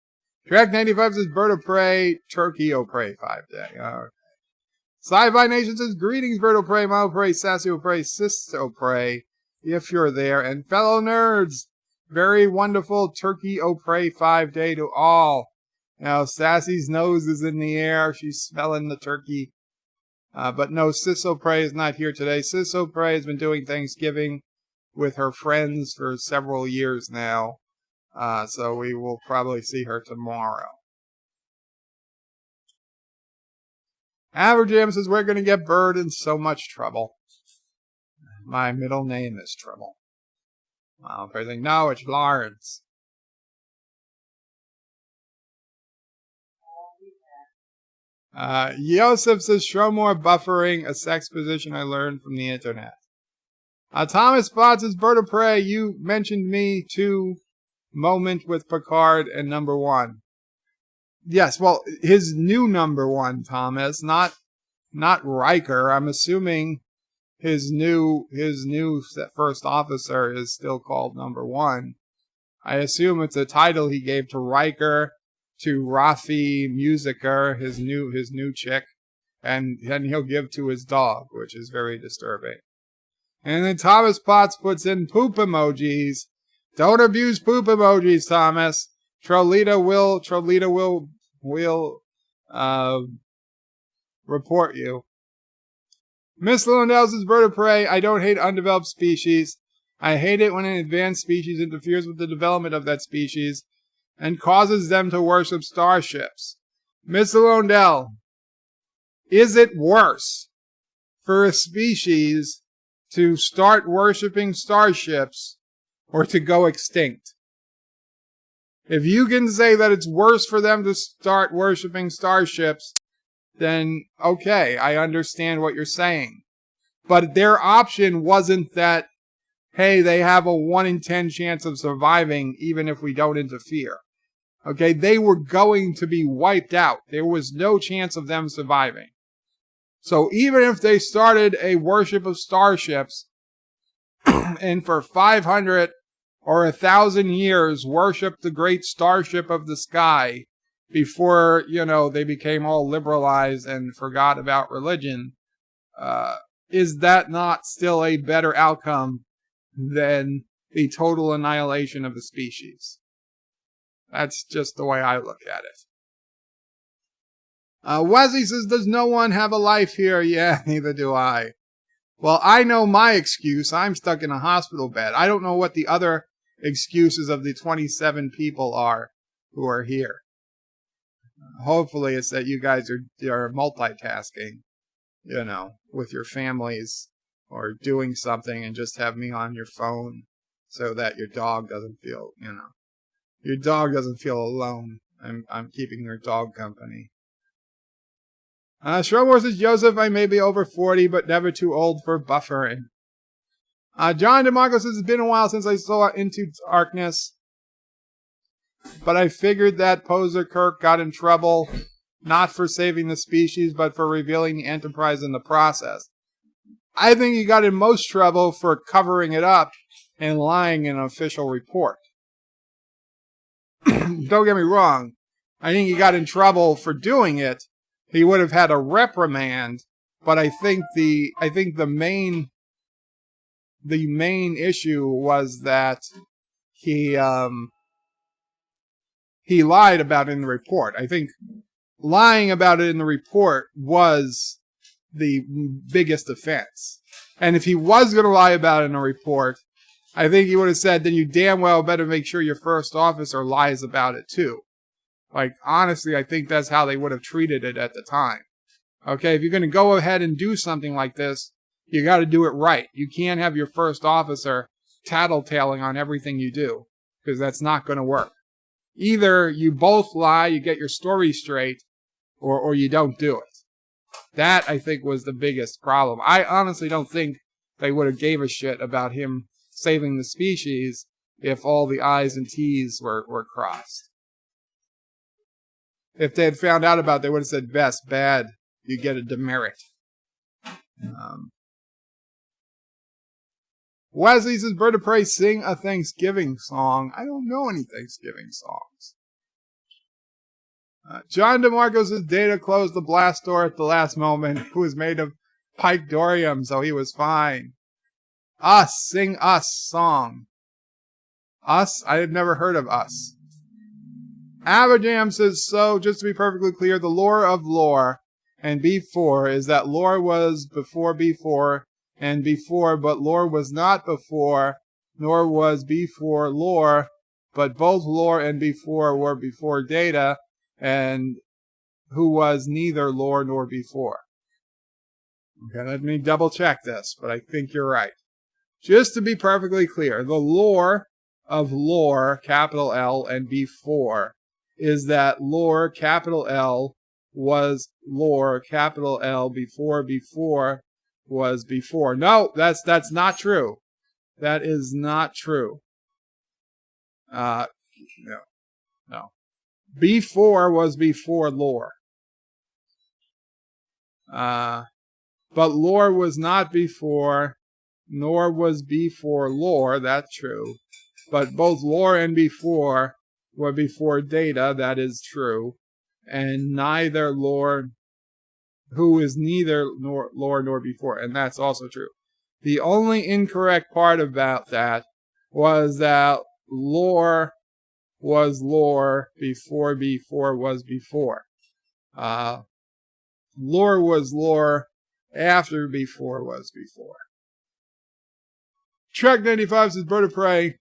Track 95 says Bird of Prey, Turkey-O-Prey 5 day. Sci-Fi Nation says, greetings, BirdOPrey, MomOPrey, Sassy-O-Prey, Sis-O-Prey, if you're there. And fellow nerds, very wonderful Turkey-O-Prey 5 day to all. Now, Sassy's nose is in the air. She's smelling the turkey. But no, Sis-O-Prey is not here today. Sis-O-Prey has been doing Thanksgiving with her friends for several years now. So we will probably see her tomorrow. Averjam says, we're going to get Bird in so much trouble. My middle name is Trouble. Well, if I think, no, it's Lawrence. Yosef says, show more buffering, a sex position I learned from the internet. Thomas Spot says, Bird of Prey, you mentioned me to moment with Picard and number one. Yes, well, his new number one, Thomas, not Riker. I'm assuming his new first officer is still called number one. I assume it's a title he gave to Riker, to Rafi Musiker, his new chick, and he'll give to his dog, which is very disturbing. And then Thomas Potts puts in poop emojis. Don't abuse poop emojis, Thomas. Trolita will report you. Miss Lewandowski's says, Bird of Prey, I don't hate undeveloped species. I hate it when an advanced species interferes with the development of that species and causes them to worship starships. Miss Lewandowski, is it worse for a species to start worshiping starships or to go extinct? If you can say that it's worse for them to start worshiping starships, then okay, I understand what you're saying. But their option wasn't that, hey, they have a 1 in 10 chance of surviving even if we don't interfere. Okay, they were going to be wiped out. There was no chance of them surviving. So even if they started a worship of starships and for 500 or 1,000 years worshiped the great starship of the sky before, they became all liberalized and forgot about religion, is that not still a better outcome than the total annihilation of the species? That's just the way I look at it. Wesley says, does no one have a life here? Yeah, neither do I. Well, I know my excuse. I'm stuck in a hospital bed. I don't know what the other excuses of the 27 people are who are here. Hopefully it's that you guys are multitasking, with your families or doing something and just have me on your phone so that your dog doesn't feel, your dog doesn't feel alone. I'm keeping your dog company. Shrubwar says, Joseph, I may be over 40, but never too old for buffering. John DeMarco says, it's been a while since I saw Into Darkness, but I figured that poser Kirk got in trouble, not for saving the species, but for revealing the Enterprise in the process. I think he got in most trouble for covering it up and lying in an official report. Don't get me wrong. I think he got in trouble for doing it. He would have had a reprimand, but I think the main issue was that he lied about it in the report. I think lying about it in the report was the biggest offense. And if he was going to lie about it in a report, I think he would have said, then you damn well better make sure your first officer lies about it too. Like, honestly, I think that's how they would have treated it at the time. Okay, if you're going to go ahead and do something like this, you got to do it right. You can't have your first officer tattletaling on everything you do, because that's not going to work. Either you both lie, you get your story straight, or you don't do it. That, I think, was the biggest problem. I honestly don't think they would have gave a shit about him saving the species if all the I's and T's were crossed. If they had found out about it, they would have said, best, bad, you get a demerit. Wesley says, Bird of Prey, sing a Thanksgiving song. I don't know any Thanksgiving songs. John DeMarco says Data closed the blast door at the last moment. It was made of pykdorium, so he was fine. Us, sing Us song. Us? I had never heard of Us. Abajam says, so, just to be perfectly clear, the lore of lore and before is that lore was before and before, but lore was not before, nor was before lore, but both lore and before were before Data, and who was neither lore nor before. Okay, let me double check this, but I think you're right. Just to be perfectly clear, the lore of lore, capital L, and before, is that lore, capital L, was lore, capital L, before was before. No, that's not true. That is not true. No. Before was before lore. But lore was not before, nor was before lore, that's true. But both lore and before were before Data, that is true. And neither lore, who is neither lore nor before, and that's also true. The only incorrect part about that was that lore was lore before was before. Lore was lore after before was before. Trek 95 says, Bird of Prey,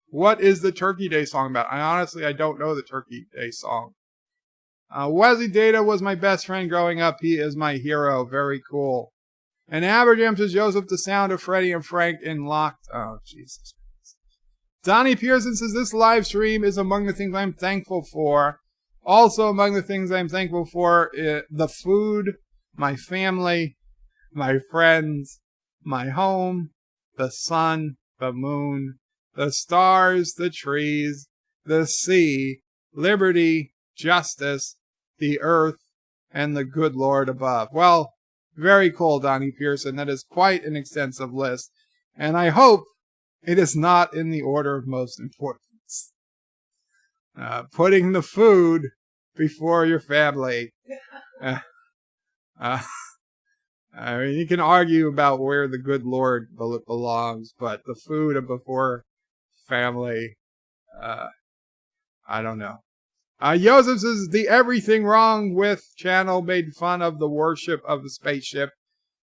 what is the Turkey Day song about? I don't know the Turkey Day song. Wesley Data was my best friend growing up. He is my hero. Very cool. And Aberjam says, Joseph, the sound of Freddie and Frank in Locked. Oh, Jesus. Donnie Pearson says, this live stream is among the things I'm thankful for. Also among the things I'm thankful for, the food, my family, my friends, my home, the sun, the moon, the stars, the trees, the sea, liberty, justice, the earth, and the good Lord above. Well, very cool, Donnie Pearson. That is quite an extensive list. And I hope it is not in the order of most importance. Putting the food before your family. I mean, you can argue about where the good Lord belongs, but the food before family, I don't know. Joseph says, the Everything Wrong With channel made fun of the worship of the spaceship,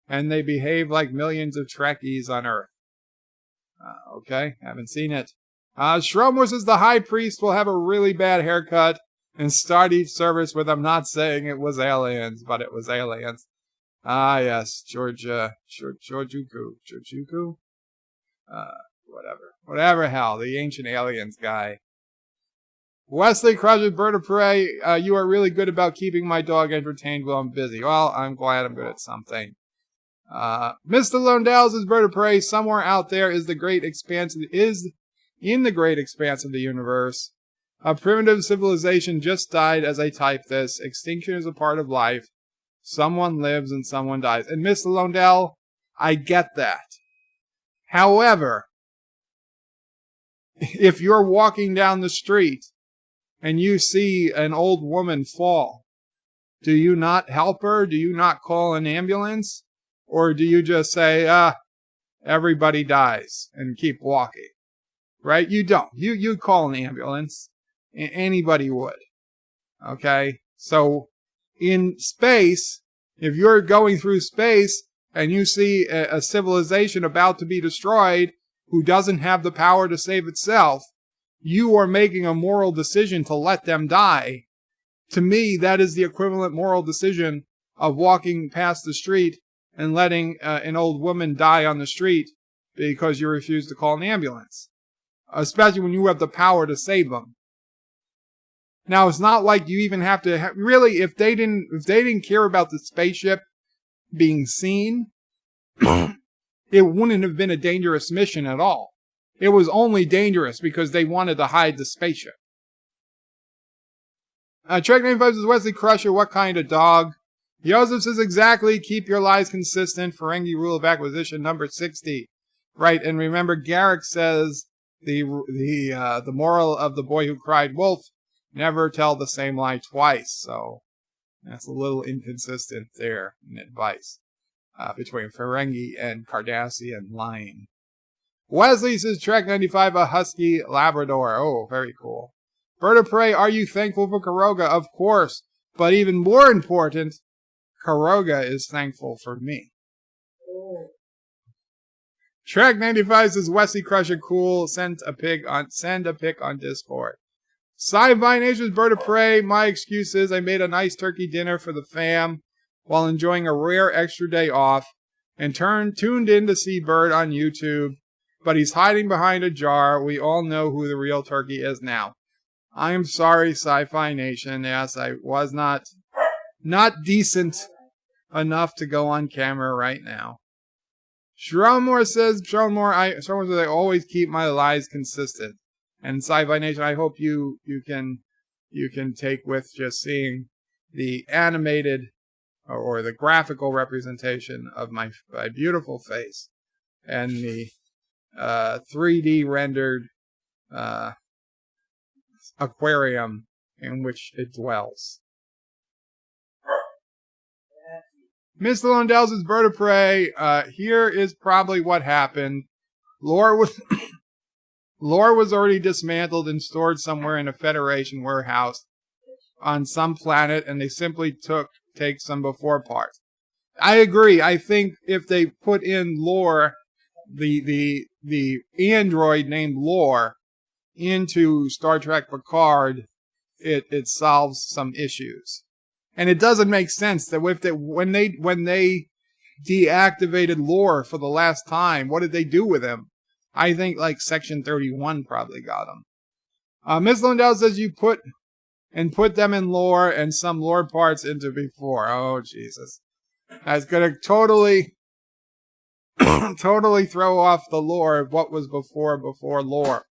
and they behave like millions of Trekkies on Earth. Okay, haven't seen it. Schromer says, the High Priest will have a really bad haircut and start each service with, I'm not saying it was aliens, but it was aliens. Yes, Georgiuku. Whatever hell, the ancient aliens guy. Wesley Crusher, Bird of Prey, you are really good about keeping my dog entertained while I'm busy. Well, I'm glad I'm good at something. Mr. Londell says, Bird of Prey, somewhere out there is in the great expanse of the universe. A primitive civilization just died as I type this. Extinction is a part of life. Someone lives and someone dies. And Mr. Londell, I get that. However, if you're walking down the street and you see an old woman fall, do you not help her? Do you not call an ambulance? Or do you just say, everybody dies and keep walking? Right? You don't. You call an ambulance. Anybody would. Okay? So, in space, if you're going through space and you see a civilization about to be destroyed who doesn't have the power to save itself, you are making a moral decision to let them die. To me, that is the equivalent moral decision of walking past the street and letting an old woman die on the street because you refuse to call an ambulance. Especially when you have the power to save them. Now, it's not like you even have to really, if they didn't care about the spaceship being seen, it wouldn't have been a dangerous mission at all. It was only dangerous because they wanted to hide the spaceship. Trek 95 says, Wesley Crusher, what kind of dog? Joseph says, exactly, keep your lies consistent. Ferengi rule of acquisition, number 60. Right, and remember, Garrick says the moral of the boy who cried wolf never tell the same lie twice. So that's a little inconsistent there in advice between Ferengi and Cardassian lying. Wesley says Trek 95, a husky Labrador. Oh, very cool. Bird of Prey, are you thankful for Karoga? Of course. But even more important, Karoga is thankful for me. Trek 95 says Wesley Crusher cool. Send a pic on Discord. Sci-Fi Nation's Bird of Prey. My excuse is I made a nice turkey dinner for the fam while enjoying a rare extra day off and tuned in to see Bird on YouTube, but he's hiding behind a jar. We all know who the real turkey is now. I am sorry, Sci-Fi Nation. Yes, I was not decent enough to go on camera right now. Shronmore says, I always keep my lies consistent. And Sci-Fi Nation, I hope you can take with just seeing the animated or the graphical representation of my beautiful face and the 3D rendered aquarium in which it dwells. Mr. Lundell says, Bird of Prey, here is probably what happened. Lore was already dismantled and stored somewhere in a Federation warehouse on some planet, and they simply take some before parts. I agree. I think if they put in Lore, the android named Lore, into Star Trek Picard, it solves some issues. And it doesn't make sense that when they deactivated Lore for the last time, what did they do with him? I think like Section 31 probably got him. Ms. Lundell says you put them in Lore and some Lore parts into before. Oh, Jesus. That's going to totally throw off the lore of what was before Lore.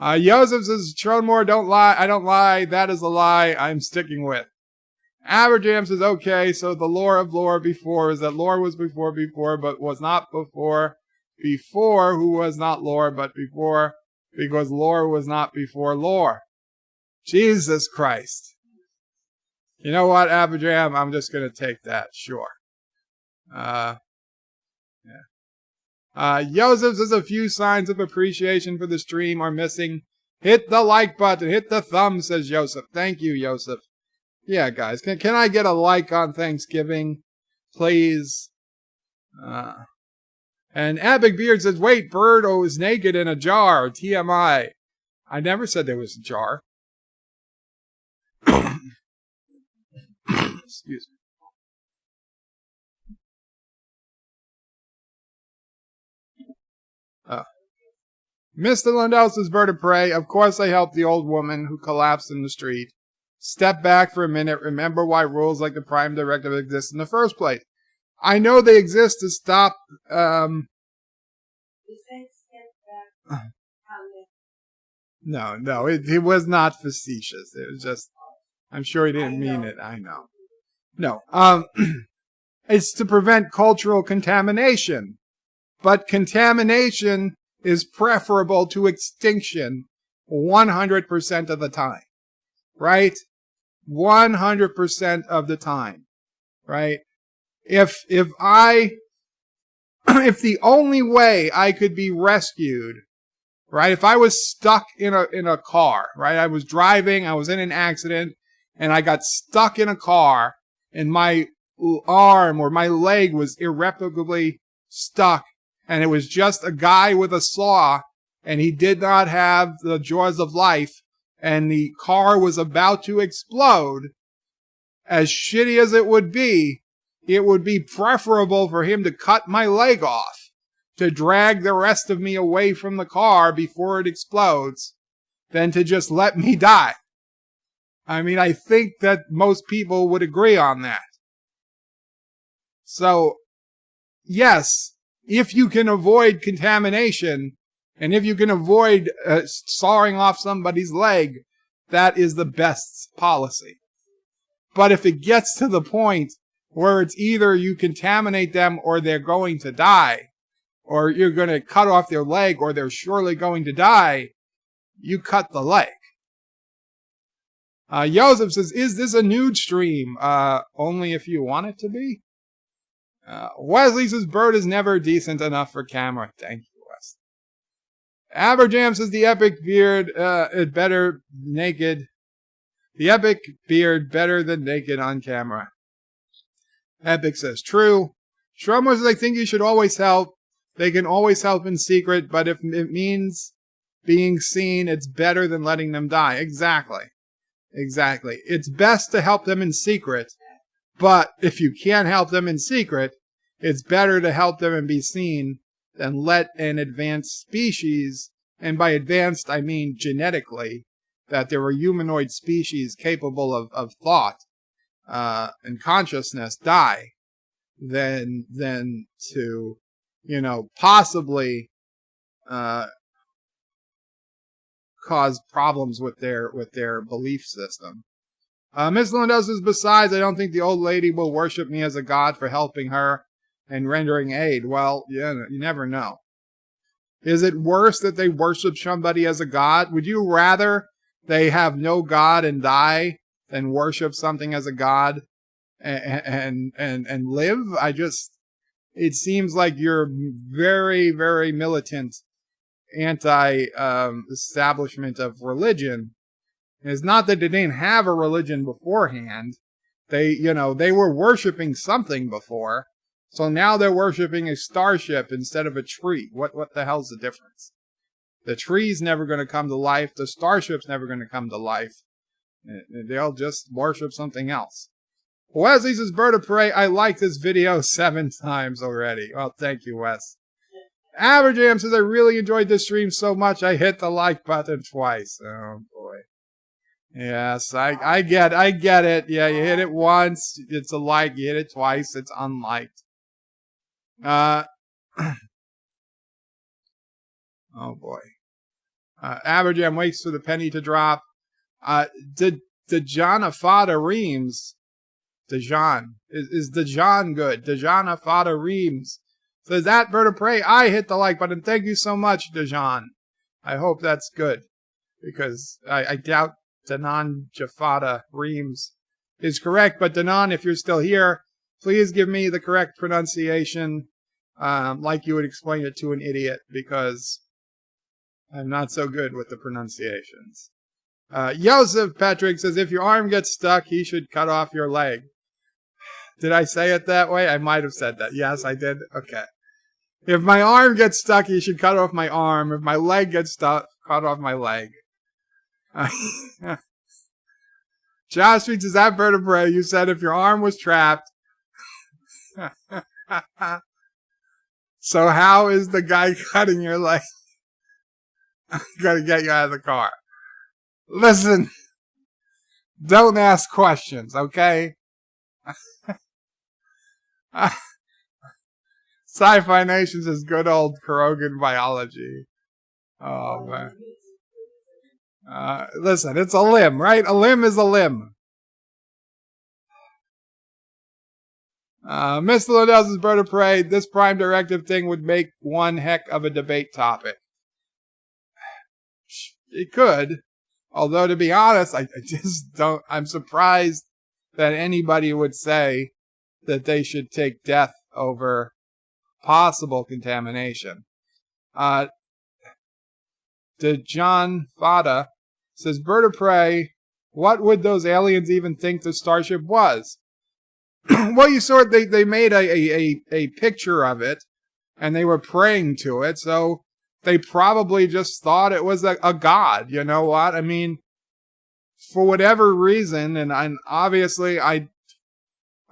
Joseph says, Tronmore, don't lie. I don't lie. That is a lie I'm sticking with. Aberjam says, okay, so the lore of Lore before is that Lore was before, but was not before, who was not Lore, but before, because Lore was not before Lore. Jesus Christ. You know what, Aberjam? I'm just going to take that, sure. Joseph says a few signs of appreciation for the stream are missing. Hit the like button. Hit the thumb, says Joseph. Thank you, Joseph. Yeah, guys. Can I get a like on Thanksgiving? Please. And Epic Beard says, wait, Bird is naked in a jar. TMI. I never said there was a jar. Excuse me. Mr. Lundell says, Bird of Prey. Of course I helped the old woman who collapsed in the street. Step back for a minute. Remember why rules like the Prime Directive exist in the first place. I know they exist to stop, No, it was not facetious. It was just, I'm sure he didn't mean it. I know. No, it's to prevent cultural contamination. But contamination is preferable to extinction 100% of the time. Right? 100% of the time. Right? If the only way I could be rescued, right? If I was stuck in a car, right? I was driving, I was in an accident, and I got stuck in a car, and my arm or my leg was irreparably stuck, and it was just a guy with a saw, and he did not have the jaws of life, and the car was about to explode, as shitty as it would be preferable for him to cut my leg off, to drag the rest of me away from the car before it explodes, than to just let me die. I mean, I think that most people would agree on that. So, yes, if you can avoid contamination, and if you can avoid sawing off somebody's leg, that is the best policy. But if it gets to the point where it's either you contaminate them or they're going to die, or you're going to cut off their leg or they're surely going to die, you cut the leg. Joseph says, is this a nude stream? Only if you want it to be. Wesley says, Bird is never decent enough for camera. Thank you, Wes. Aberjam says, the epic beard, better naked. The epic beard better than naked on camera. Epic says, true. Strummer says, I think you should always help. They can always help in secret, but if it means being seen, it's better than letting them die. Exactly. Exactly. It's best to help them in secret, but if you can't help them in secret, it's better to help them and be seen than let an advanced species, and by advanced I mean genetically, that there were humanoid species capable of thought and consciousness die, than to, possibly cause problems with their belief system. Miss Lindos says, besides, I don't think the old lady will worship me as a god for helping her and rendering aid. Well, you never know. Is it worse that they worship somebody as a god? Would you rather they have no god and die than worship something as a god and live? It seems like you're very, very militant anti-establishment of religion. And it's not that they didn't have a religion beforehand. They were worshiping something before. So now they're worshiping a starship instead of a tree. What the hell's the difference? The tree's never going to come to life. The starship's never going to come to life. They'll just worship something else. Wesley says, BirdOPrey, I liked this video 7 times already. Well, thank you, Wes. Aberjam says, I really enjoyed this stream so much I hit the like button twice. Oh, boy. Yes, I get it. Yeah, you hit it once, it's a like. You hit it twice, it's unliked. Oh, boy. Aberjam waits for the penny to drop. Dejanafada Reams. Dejan. Is Dejan good? Dejanafada Reams. Says that BirdOPrey, I hit the like button. Thank you so much, Dejan. I hope that's good. Because I doubt Danan Jafada Reams is correct. But Danan, if you're still here, please give me the correct pronunciation, like you would explain it to an idiot, because I'm not so good with the pronunciations. Joseph Patrick says, if your arm gets stuck, he should cut off your leg. Did I say it that way? I might have said that. Yes, I did. Okay. If my arm gets stuck, he should cut off my arm. If my leg gets stuck, cut off my leg. Josh Street says, that BirdOPrey, you said if your arm was trapped. So how is the guy cutting your leg going to get you out of the car? Listen, don't ask questions, okay? Sci-Fi Nation says good old Kurogan biology. Oh, man. Listen, it's a limb, right? A limb is a limb. Mr. Liddell says, BirdOPrey, this Prime Directive thing would make one heck of a debate topic. It could. Although, to be honest, I just don't. I'm surprised that anybody would say that they should take death over possible contamination. Dejan Fada says, BirdOPrey, what would those aliens even think the starship was? Well, you saw it. They made a picture of it, and they were praying to it, so they probably just thought it was a god. You know what? I mean, for whatever reason, and obviously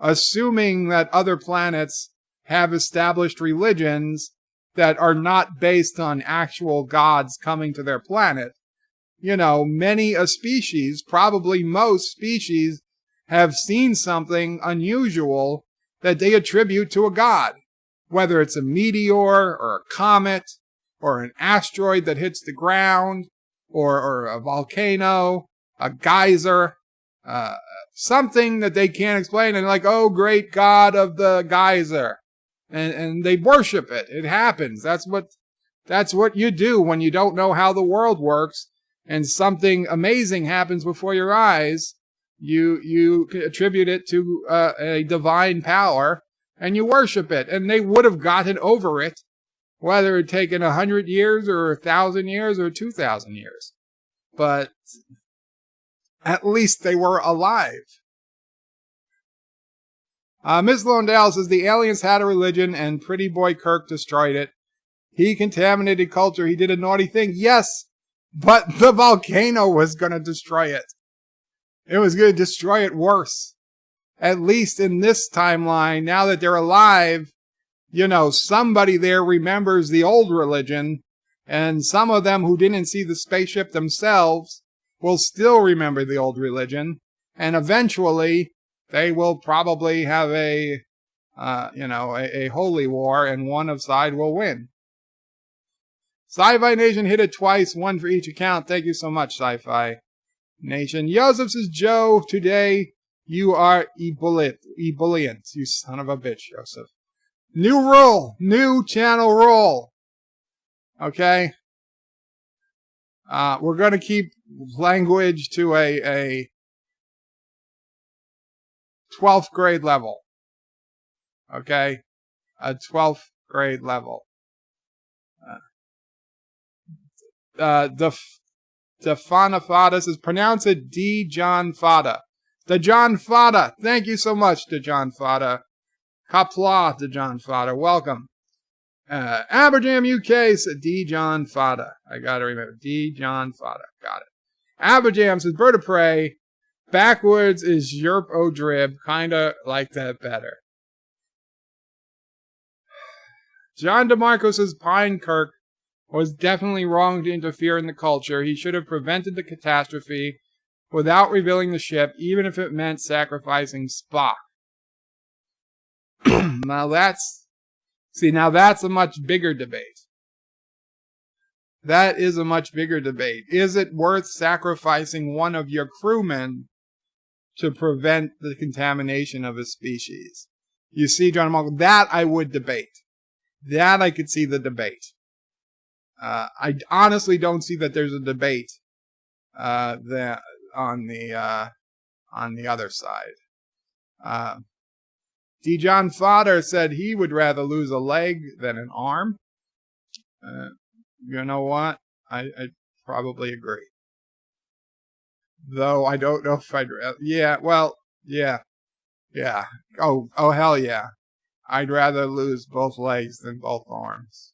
assuming that other planets have established religions that are not based on actual gods coming to their planet. Many a species, probably most species, have seen something unusual that they attribute to a god. Whether it's a meteor or a comet or an asteroid that hits the ground or a volcano, a geyser, something that they can't explain, and like, oh, great god of the geyser. And they worship it. It happens. That's what you do when you don't know how the world works, and something amazing happens before your eyes, you attribute it to a divine power, and you worship it. And they would have gotten over it, whether it had taken 100 years or 1,000 years or 2,000 years. But at least they were alive. Miss Londell says the aliens had a religion and Pretty Boy Kirk destroyed it. He contaminated culture. He did a naughty thing. Yes, but the volcano was going to destroy it. It was going to destroy it worse. At least in this timeline, now that they're alive, you know, somebody there remembers the old religion, and some of them who didn't see the spaceship themselves will still remember the old religion, and eventually they will probably have a holy war, and one side will win. Sci-Fi Nation hit it twice, one for each account. Thank you so much, Sci-Fi Nation. Joseph says, Joe, today you are ebullient, you son of a bitch, Joseph. New rule, new channel rule. Okay? We're going to keep language to a 12th grade level. Okay? A 12th grade level. Defanafada says, pronounce it D. John Fada. De John Fada. Thank you so much, De John Fada. Kapla, De John Fada. Welcome. Aberjam UK said D. John Fada. I gotta remember. D. John Fada. Got it. Aberjam says, Bird of Prey. Backwards is Yerp O Drib. Kinda like that better. John DeMarco says, Pinekirk was definitely wrong to interfere in the culture. He should have prevented the catastrophe without revealing the ship, even if it meant sacrificing Spock. Now that's a much bigger debate. That is a much bigger debate. Is it worth sacrificing one of your crewmen to prevent the contamination of a species? You see, John DeMarco, that I would debate. That I could see the debate. I honestly don't see that there's a debate on the other side. D. John Fodder said he would rather lose a leg than an arm. You know what? I probably agree. Though I don't know if I'd rather. Yeah, well, yeah. Oh, hell yeah. I'd rather lose both legs than both arms.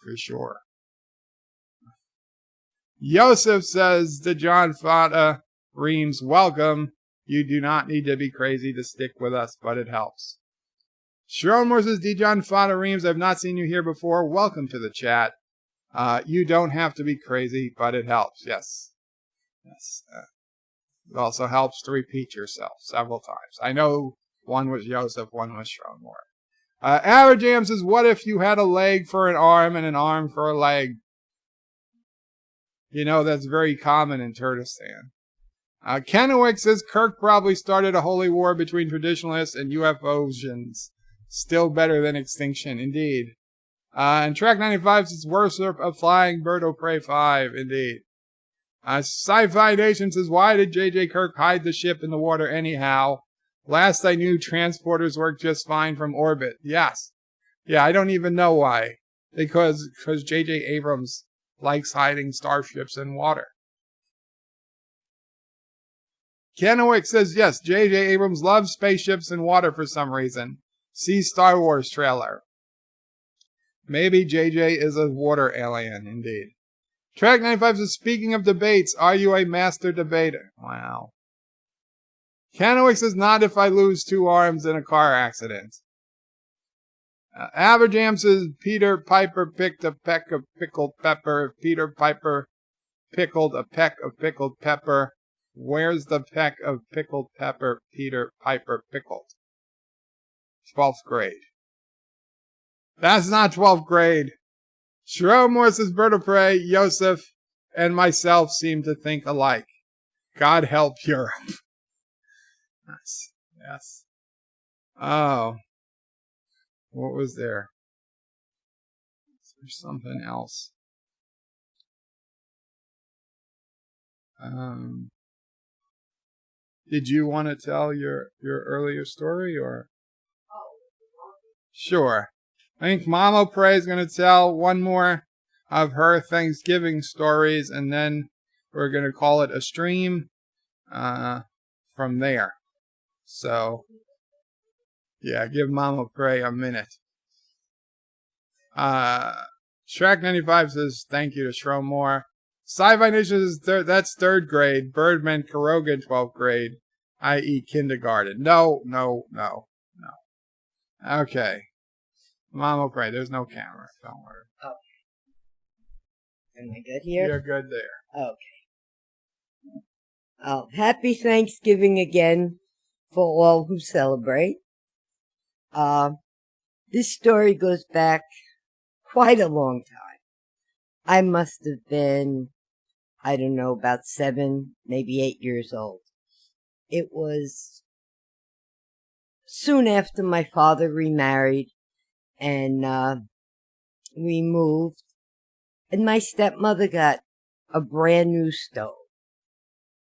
For sure. Yosef says to John Fada, Reams, welcome. You do not need to be crazy to stick with us, but it helps. Sharon Moore says, D. John Fada Reams, I've not seen you here before. Welcome to the chat. You don't have to be crazy, but it helps. Yes. It also helps to repeat yourself several times. I know one was Joseph, one was Sharon Moore. Aberjam says, what if you had a leg for an arm and an arm for a leg? You know, that's very common in Kurdistan. Kennewick says, Kirk probably started a holy war between traditionalists and UFOsians. Still better than extinction, indeed. And Track 95 says, worship of flying BirdOPrey5, indeed. Sci-Fi Nation says, why did J.J. Kirk hide the ship in the water anyhow? Last I knew, transporters worked just fine from orbit. Yes. Yeah, I don't even know why. Because J.J. Abrams likes hiding starships in water. Kennewick says, yes, J.J. Abrams loves spaceships in water for some reason. See Star Wars trailer. Maybe J.J. is a water alien, indeed. Track 95 says, speaking of debates, are you a master debater? Wow. Kennewick says, not if I lose 2 arms in a car accident. Aberjam says, Peter Piper picked a peck of pickled pepper. If Peter Piper pickled a peck of pickled pepper, where's the peck of pickled pepper Peter Piper pickled? 12th grade. That's not 12th grade. Jerome Moore says, Bird of Prey, Yosef, and myself seem to think alike. God help Europe. Nice. Yes. Oh. What was there? Is there something else? Did you want to tell your earlier story, or? Sure. I think MomOPrey is going to tell one more of her Thanksgiving stories, and then we're going to call it a stream from there. So, yeah, give MomOPrey a minute. Shrek95 says, thank you to Shromore. Sci-Fi Nation, that's 3rd grade. Birdman Karogan, 12th grade, i.e. kindergarten. No. Okay. MomOPrey, there's no camera. Don't worry. Okay. Am I good here? You're good there. Okay. Happy Thanksgiving again for all who celebrate. This story goes back quite a long time. I must have been, I don't know, about 7, maybe 8 years old. It was soon after my father remarried, and we moved, and my stepmother got a brand new stove.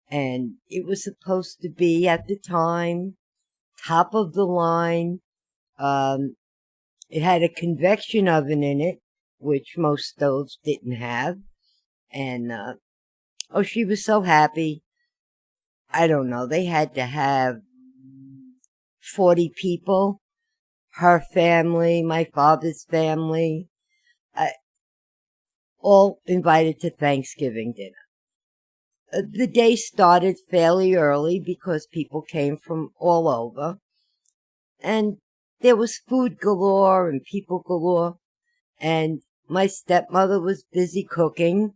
And it was supposed to be, at the time, top of the line. It had a convection oven in it, which most stoves didn't have. And, she was so happy. I don't know, they had to have 40 people. Her family, my father's family, all invited to Thanksgiving dinner. The day started fairly early because people came from all over. And there was food galore and people galore. And my stepmother was busy cooking.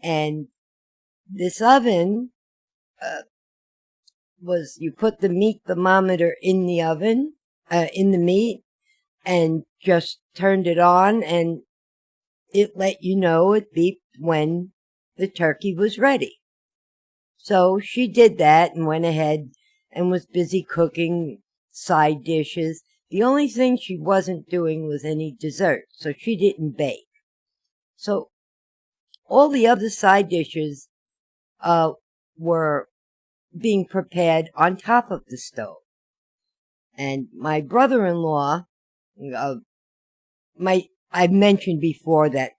And this oven you put the meat thermometer in the oven, in the meat, and just turned it on, and it let you know, it beeped when the turkey was ready. So she did that and went ahead and was busy cooking side dishes. The only thing she wasn't doing was any dessert, so she didn't bake. So all the other side dishes were being prepared on top of the stove. And my brother-in-law, I mentioned before that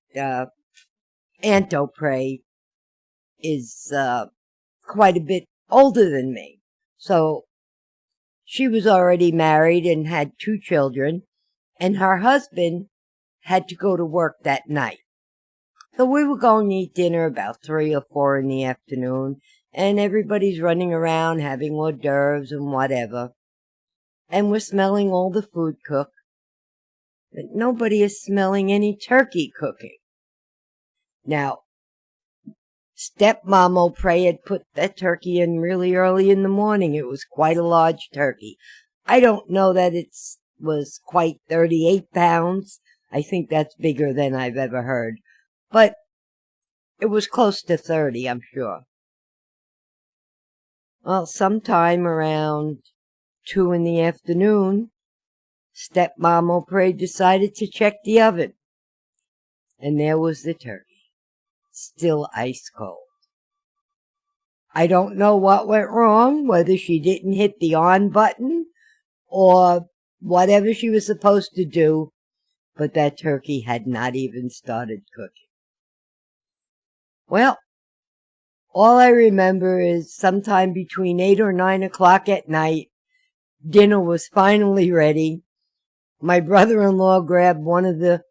MomOPrey is quite a bit older than me. So she was already married and had 2 children, and her husband had to go to work that night. So we were going to eat dinner about 3 or 4 in the afternoon, and everybody's running around having hors d'oeuvres and whatever. And we're smelling all the food cook, but nobody is smelling any turkey cooking. Now, MomOPrey had put that turkey in really early in the morning. It was quite a large turkey. I don't know that it was quite 38 pounds. I think that's bigger than I've ever heard. But it was close to 30, I'm sure. Well, sometime around 2 in the afternoon, MomOPrey decided to check the oven. And there was the turkey, still ice cold. I don't know what went wrong, whether she didn't hit the on button or whatever she was supposed to do, but that turkey had not even started cooking. Well, all I remember is sometime between 8 or 9 o'clock at night, dinner was finally ready. My brother-in-law grabbed one of the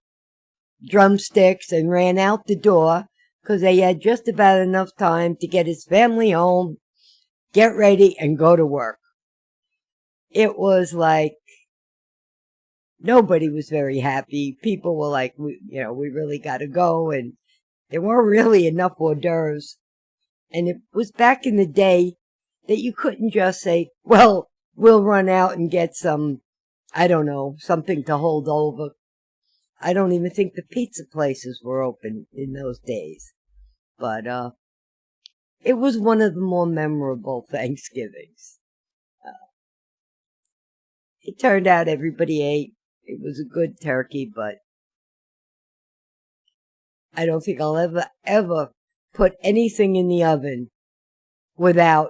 drumsticks and ran out the door because they had just about enough time to get his family home, get ready, and go to work. It was like nobody was very happy. People were like, we really got to go, and there weren't really enough hors d'oeuvres. And it was back in the day that you couldn't just say, well, we'll run out and get some, I don't know, something to hold over. I don't even think the pizza places were open in those days. But it was one of the more memorable Thanksgivings. It turned out everybody ate. It was a good turkey, but I don't think I'll ever put anything in the oven without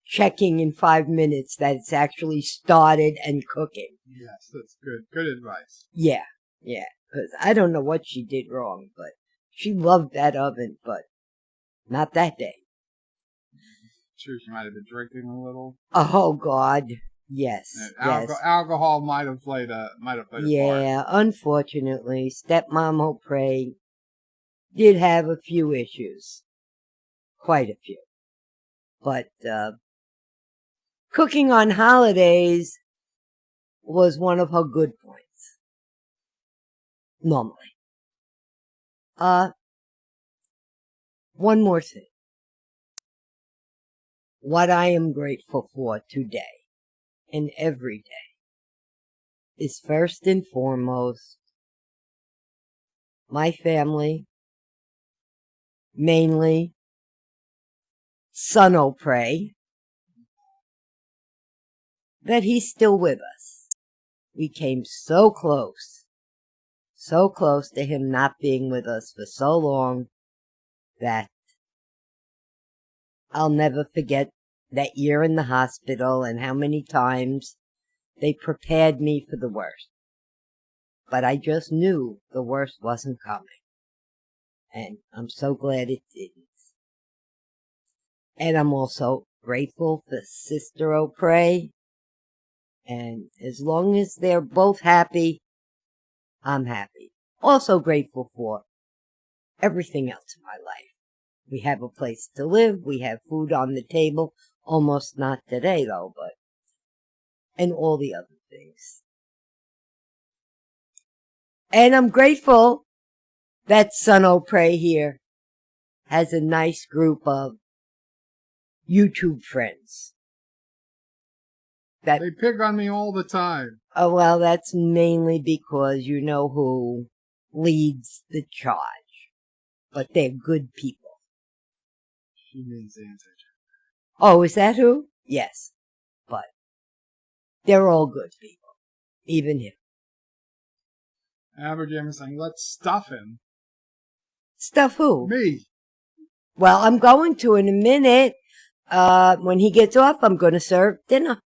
checking in 5 minutes that it's actually started and cooking. Yes, that's good. Good advice. Yeah, yeah. Because I don't know what she did wrong, but she loved that oven, but not that day. Sure, she might have been drinking a little. Oh God, yes, And yes. alcohol might have played a part. Yeah, unfortunately, stepMomOPrey did have a few issues. Quite a few. But, cooking on holidays was one of her good points. Normally. One more thing. What I am grateful for today and every day is first and foremost my family, mainly SonOPrey, that he's still with us. We came so close to him not being with us for so long that I'll never forget that year in the hospital and how many times they prepared me for the worst. But I just knew the worst wasn't coming. And I'm so glad it didn't. And I'm also grateful for Sister O'Prey. And as long as they're both happy, I'm happy. Also grateful for everything else in my life. We have a place to live. We have food on the table. Almost not today, though, but... and all the other things. And I'm grateful that SonOPrey here has a nice group of YouTube friends. They pick on me all the time. Oh, well, that's mainly because you know who leads the charge. But they're good people. She means answer. Oh, is that who? Yes. But they're all good people. Even him. Average is saying, let's stuff him. Stuff who? Me. Well, I'm going to in a minute. When he gets off, I'm going to serve dinner.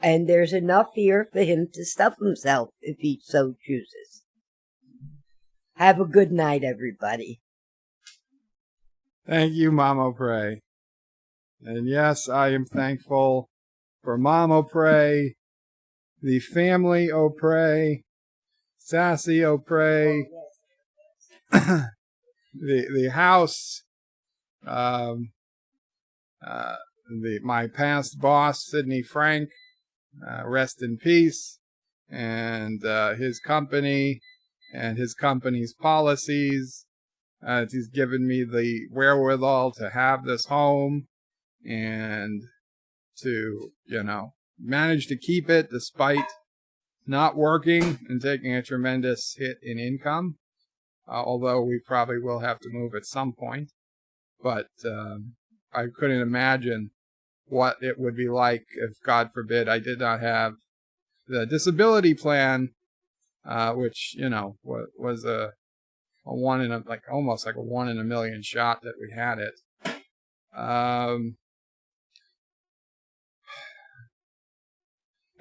And there's enough here for him to stuff himself if he so chooses. Have a good night, everybody. Thank you, MomOPrey. And yes, I am thankful for MomOPrey, the family O'Prey, Sassy O'Prey, the house, my past boss, Sidney Frank, rest in peace, and his company and his company's policies. He's given me the wherewithal to have this home and to, manage to keep it despite not working and taking a tremendous hit in income. Although we probably will have to move at some point. But I couldn't imagine what it would be like if, God forbid, I did not have the disability plan, which, was almost like a 1 in a million shot that we had it.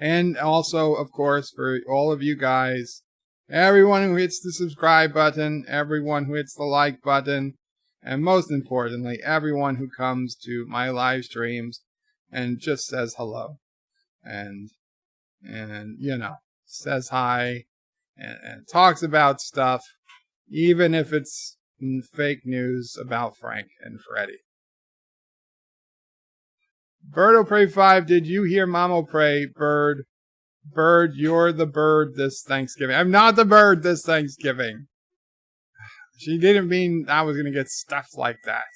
And also, of course, for all of you guys, everyone who hits the subscribe button, everyone who hits the like button, and most importantly, everyone who comes to my live streams and just says hello. And says hi and talks about stuff, even if it's fake news about Frank and Freddie. BirdOPrey5, did you hear MomOPrey? Bird, you're the bird this Thanksgiving. I'm not the bird this Thanksgiving. She didn't mean I was going to get stuffed like that.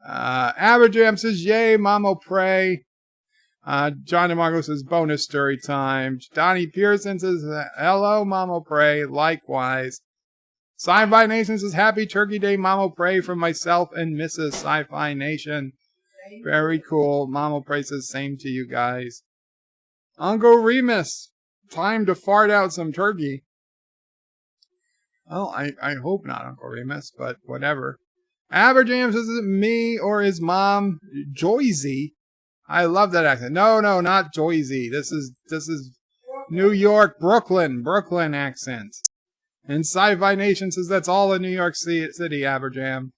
Aberjam says, yay, MomOPrey. John DeMarco says, bonus story time. Donnie Pearson says, hello, MomOPrey. Likewise. Sci-Fi Nation says, happy Turkey Day, MomOPrey, from myself and Mrs. Sci-Fi Nation. Very cool. MomOPrey says, same to you guys. Uncle Remus, time to fart out some turkey. Well, I hope not, Uncle Remus, but whatever. Aberjam says, is it me or his mom, Joyzy? I love that accent. No, not Joyzy. This is New York, Brooklyn accent. And Sci-Fi Nation says that's all in New York City, Aberjam.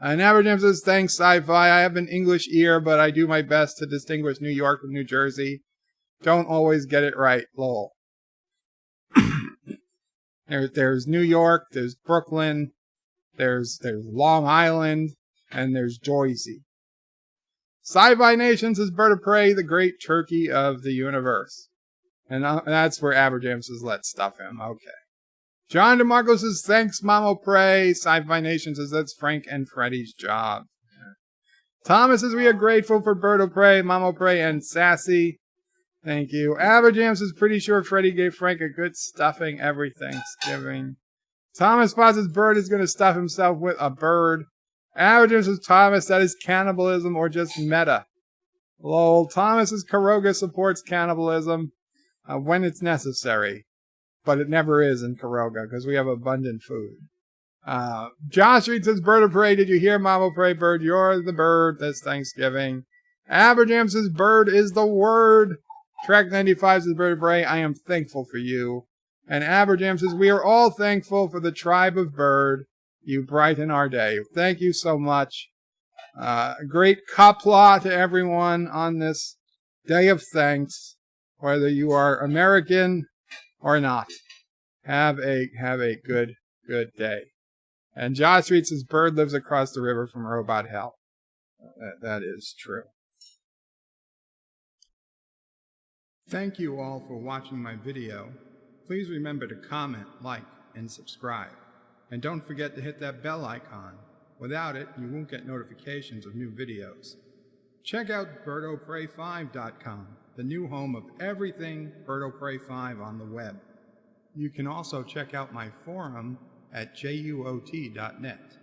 And Aberjam says, thanks, Sci-Fi. I have an English ear, but I do my best to distinguish New York from New Jersey. Don't always get it right, lol. There's New York, there's Brooklyn, there's Long Island, and there's Joyzy. Sci-Fi Nation says BirdOPrey, the great turkey of the universe. And that's where Aberjam says, let's stuff him. Okay. John DeMarco says, thanks, MomOPrey. Sci-Fi Nation says, that's Frank and Freddy's job. Thomas says, we are grateful for BirdOPrey, MomOPrey, and Sassy. Thank you. Aberjam says, pretty sure Freddy gave Frank a good stuffing every Thanksgiving. Thomas says, Bird is going to stuff himself with a bird. Aberjam says, Thomas, that is cannibalism or just meta. Lol. Thomas says, Karoga supports cannibalism when it's necessary. But it never is in Karoga because we have abundant food. Josh Reed says, BirdOPrey, did you hear MomOPrey, Bird? You're the bird this Thanksgiving. Aberjam says, Bird is the word. Track 95 says, BirdOPrey, I am thankful for you. And Aberjam says, we are all thankful for the tribe of Bird. You brighten our day. Thank you so much. Great kapla to everyone on this day of thanks, whether you are American or not. Have a good day. And Josh Reed says, Bird lives across the river from Robot Hell. That is true. Thank you all for watching my video. Please remember to comment, like, and subscribe. And don't forget to hit that bell icon. Without it, you won't get notifications of new videos. Check out BirdOPrey5.com, the new home of everything BirdOPrey5 on the web. You can also check out my forum at juot.net.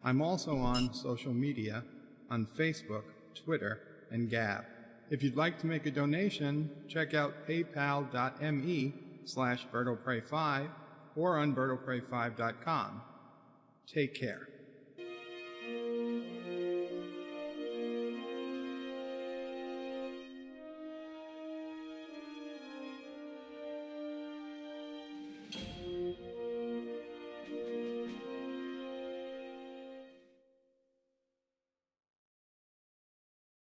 I'm also on social media on Facebook, Twitter, and Gab. If you'd like to make a donation, check out paypal.me/BirdOPrey5 or on BirdOPrey5.com. Take care.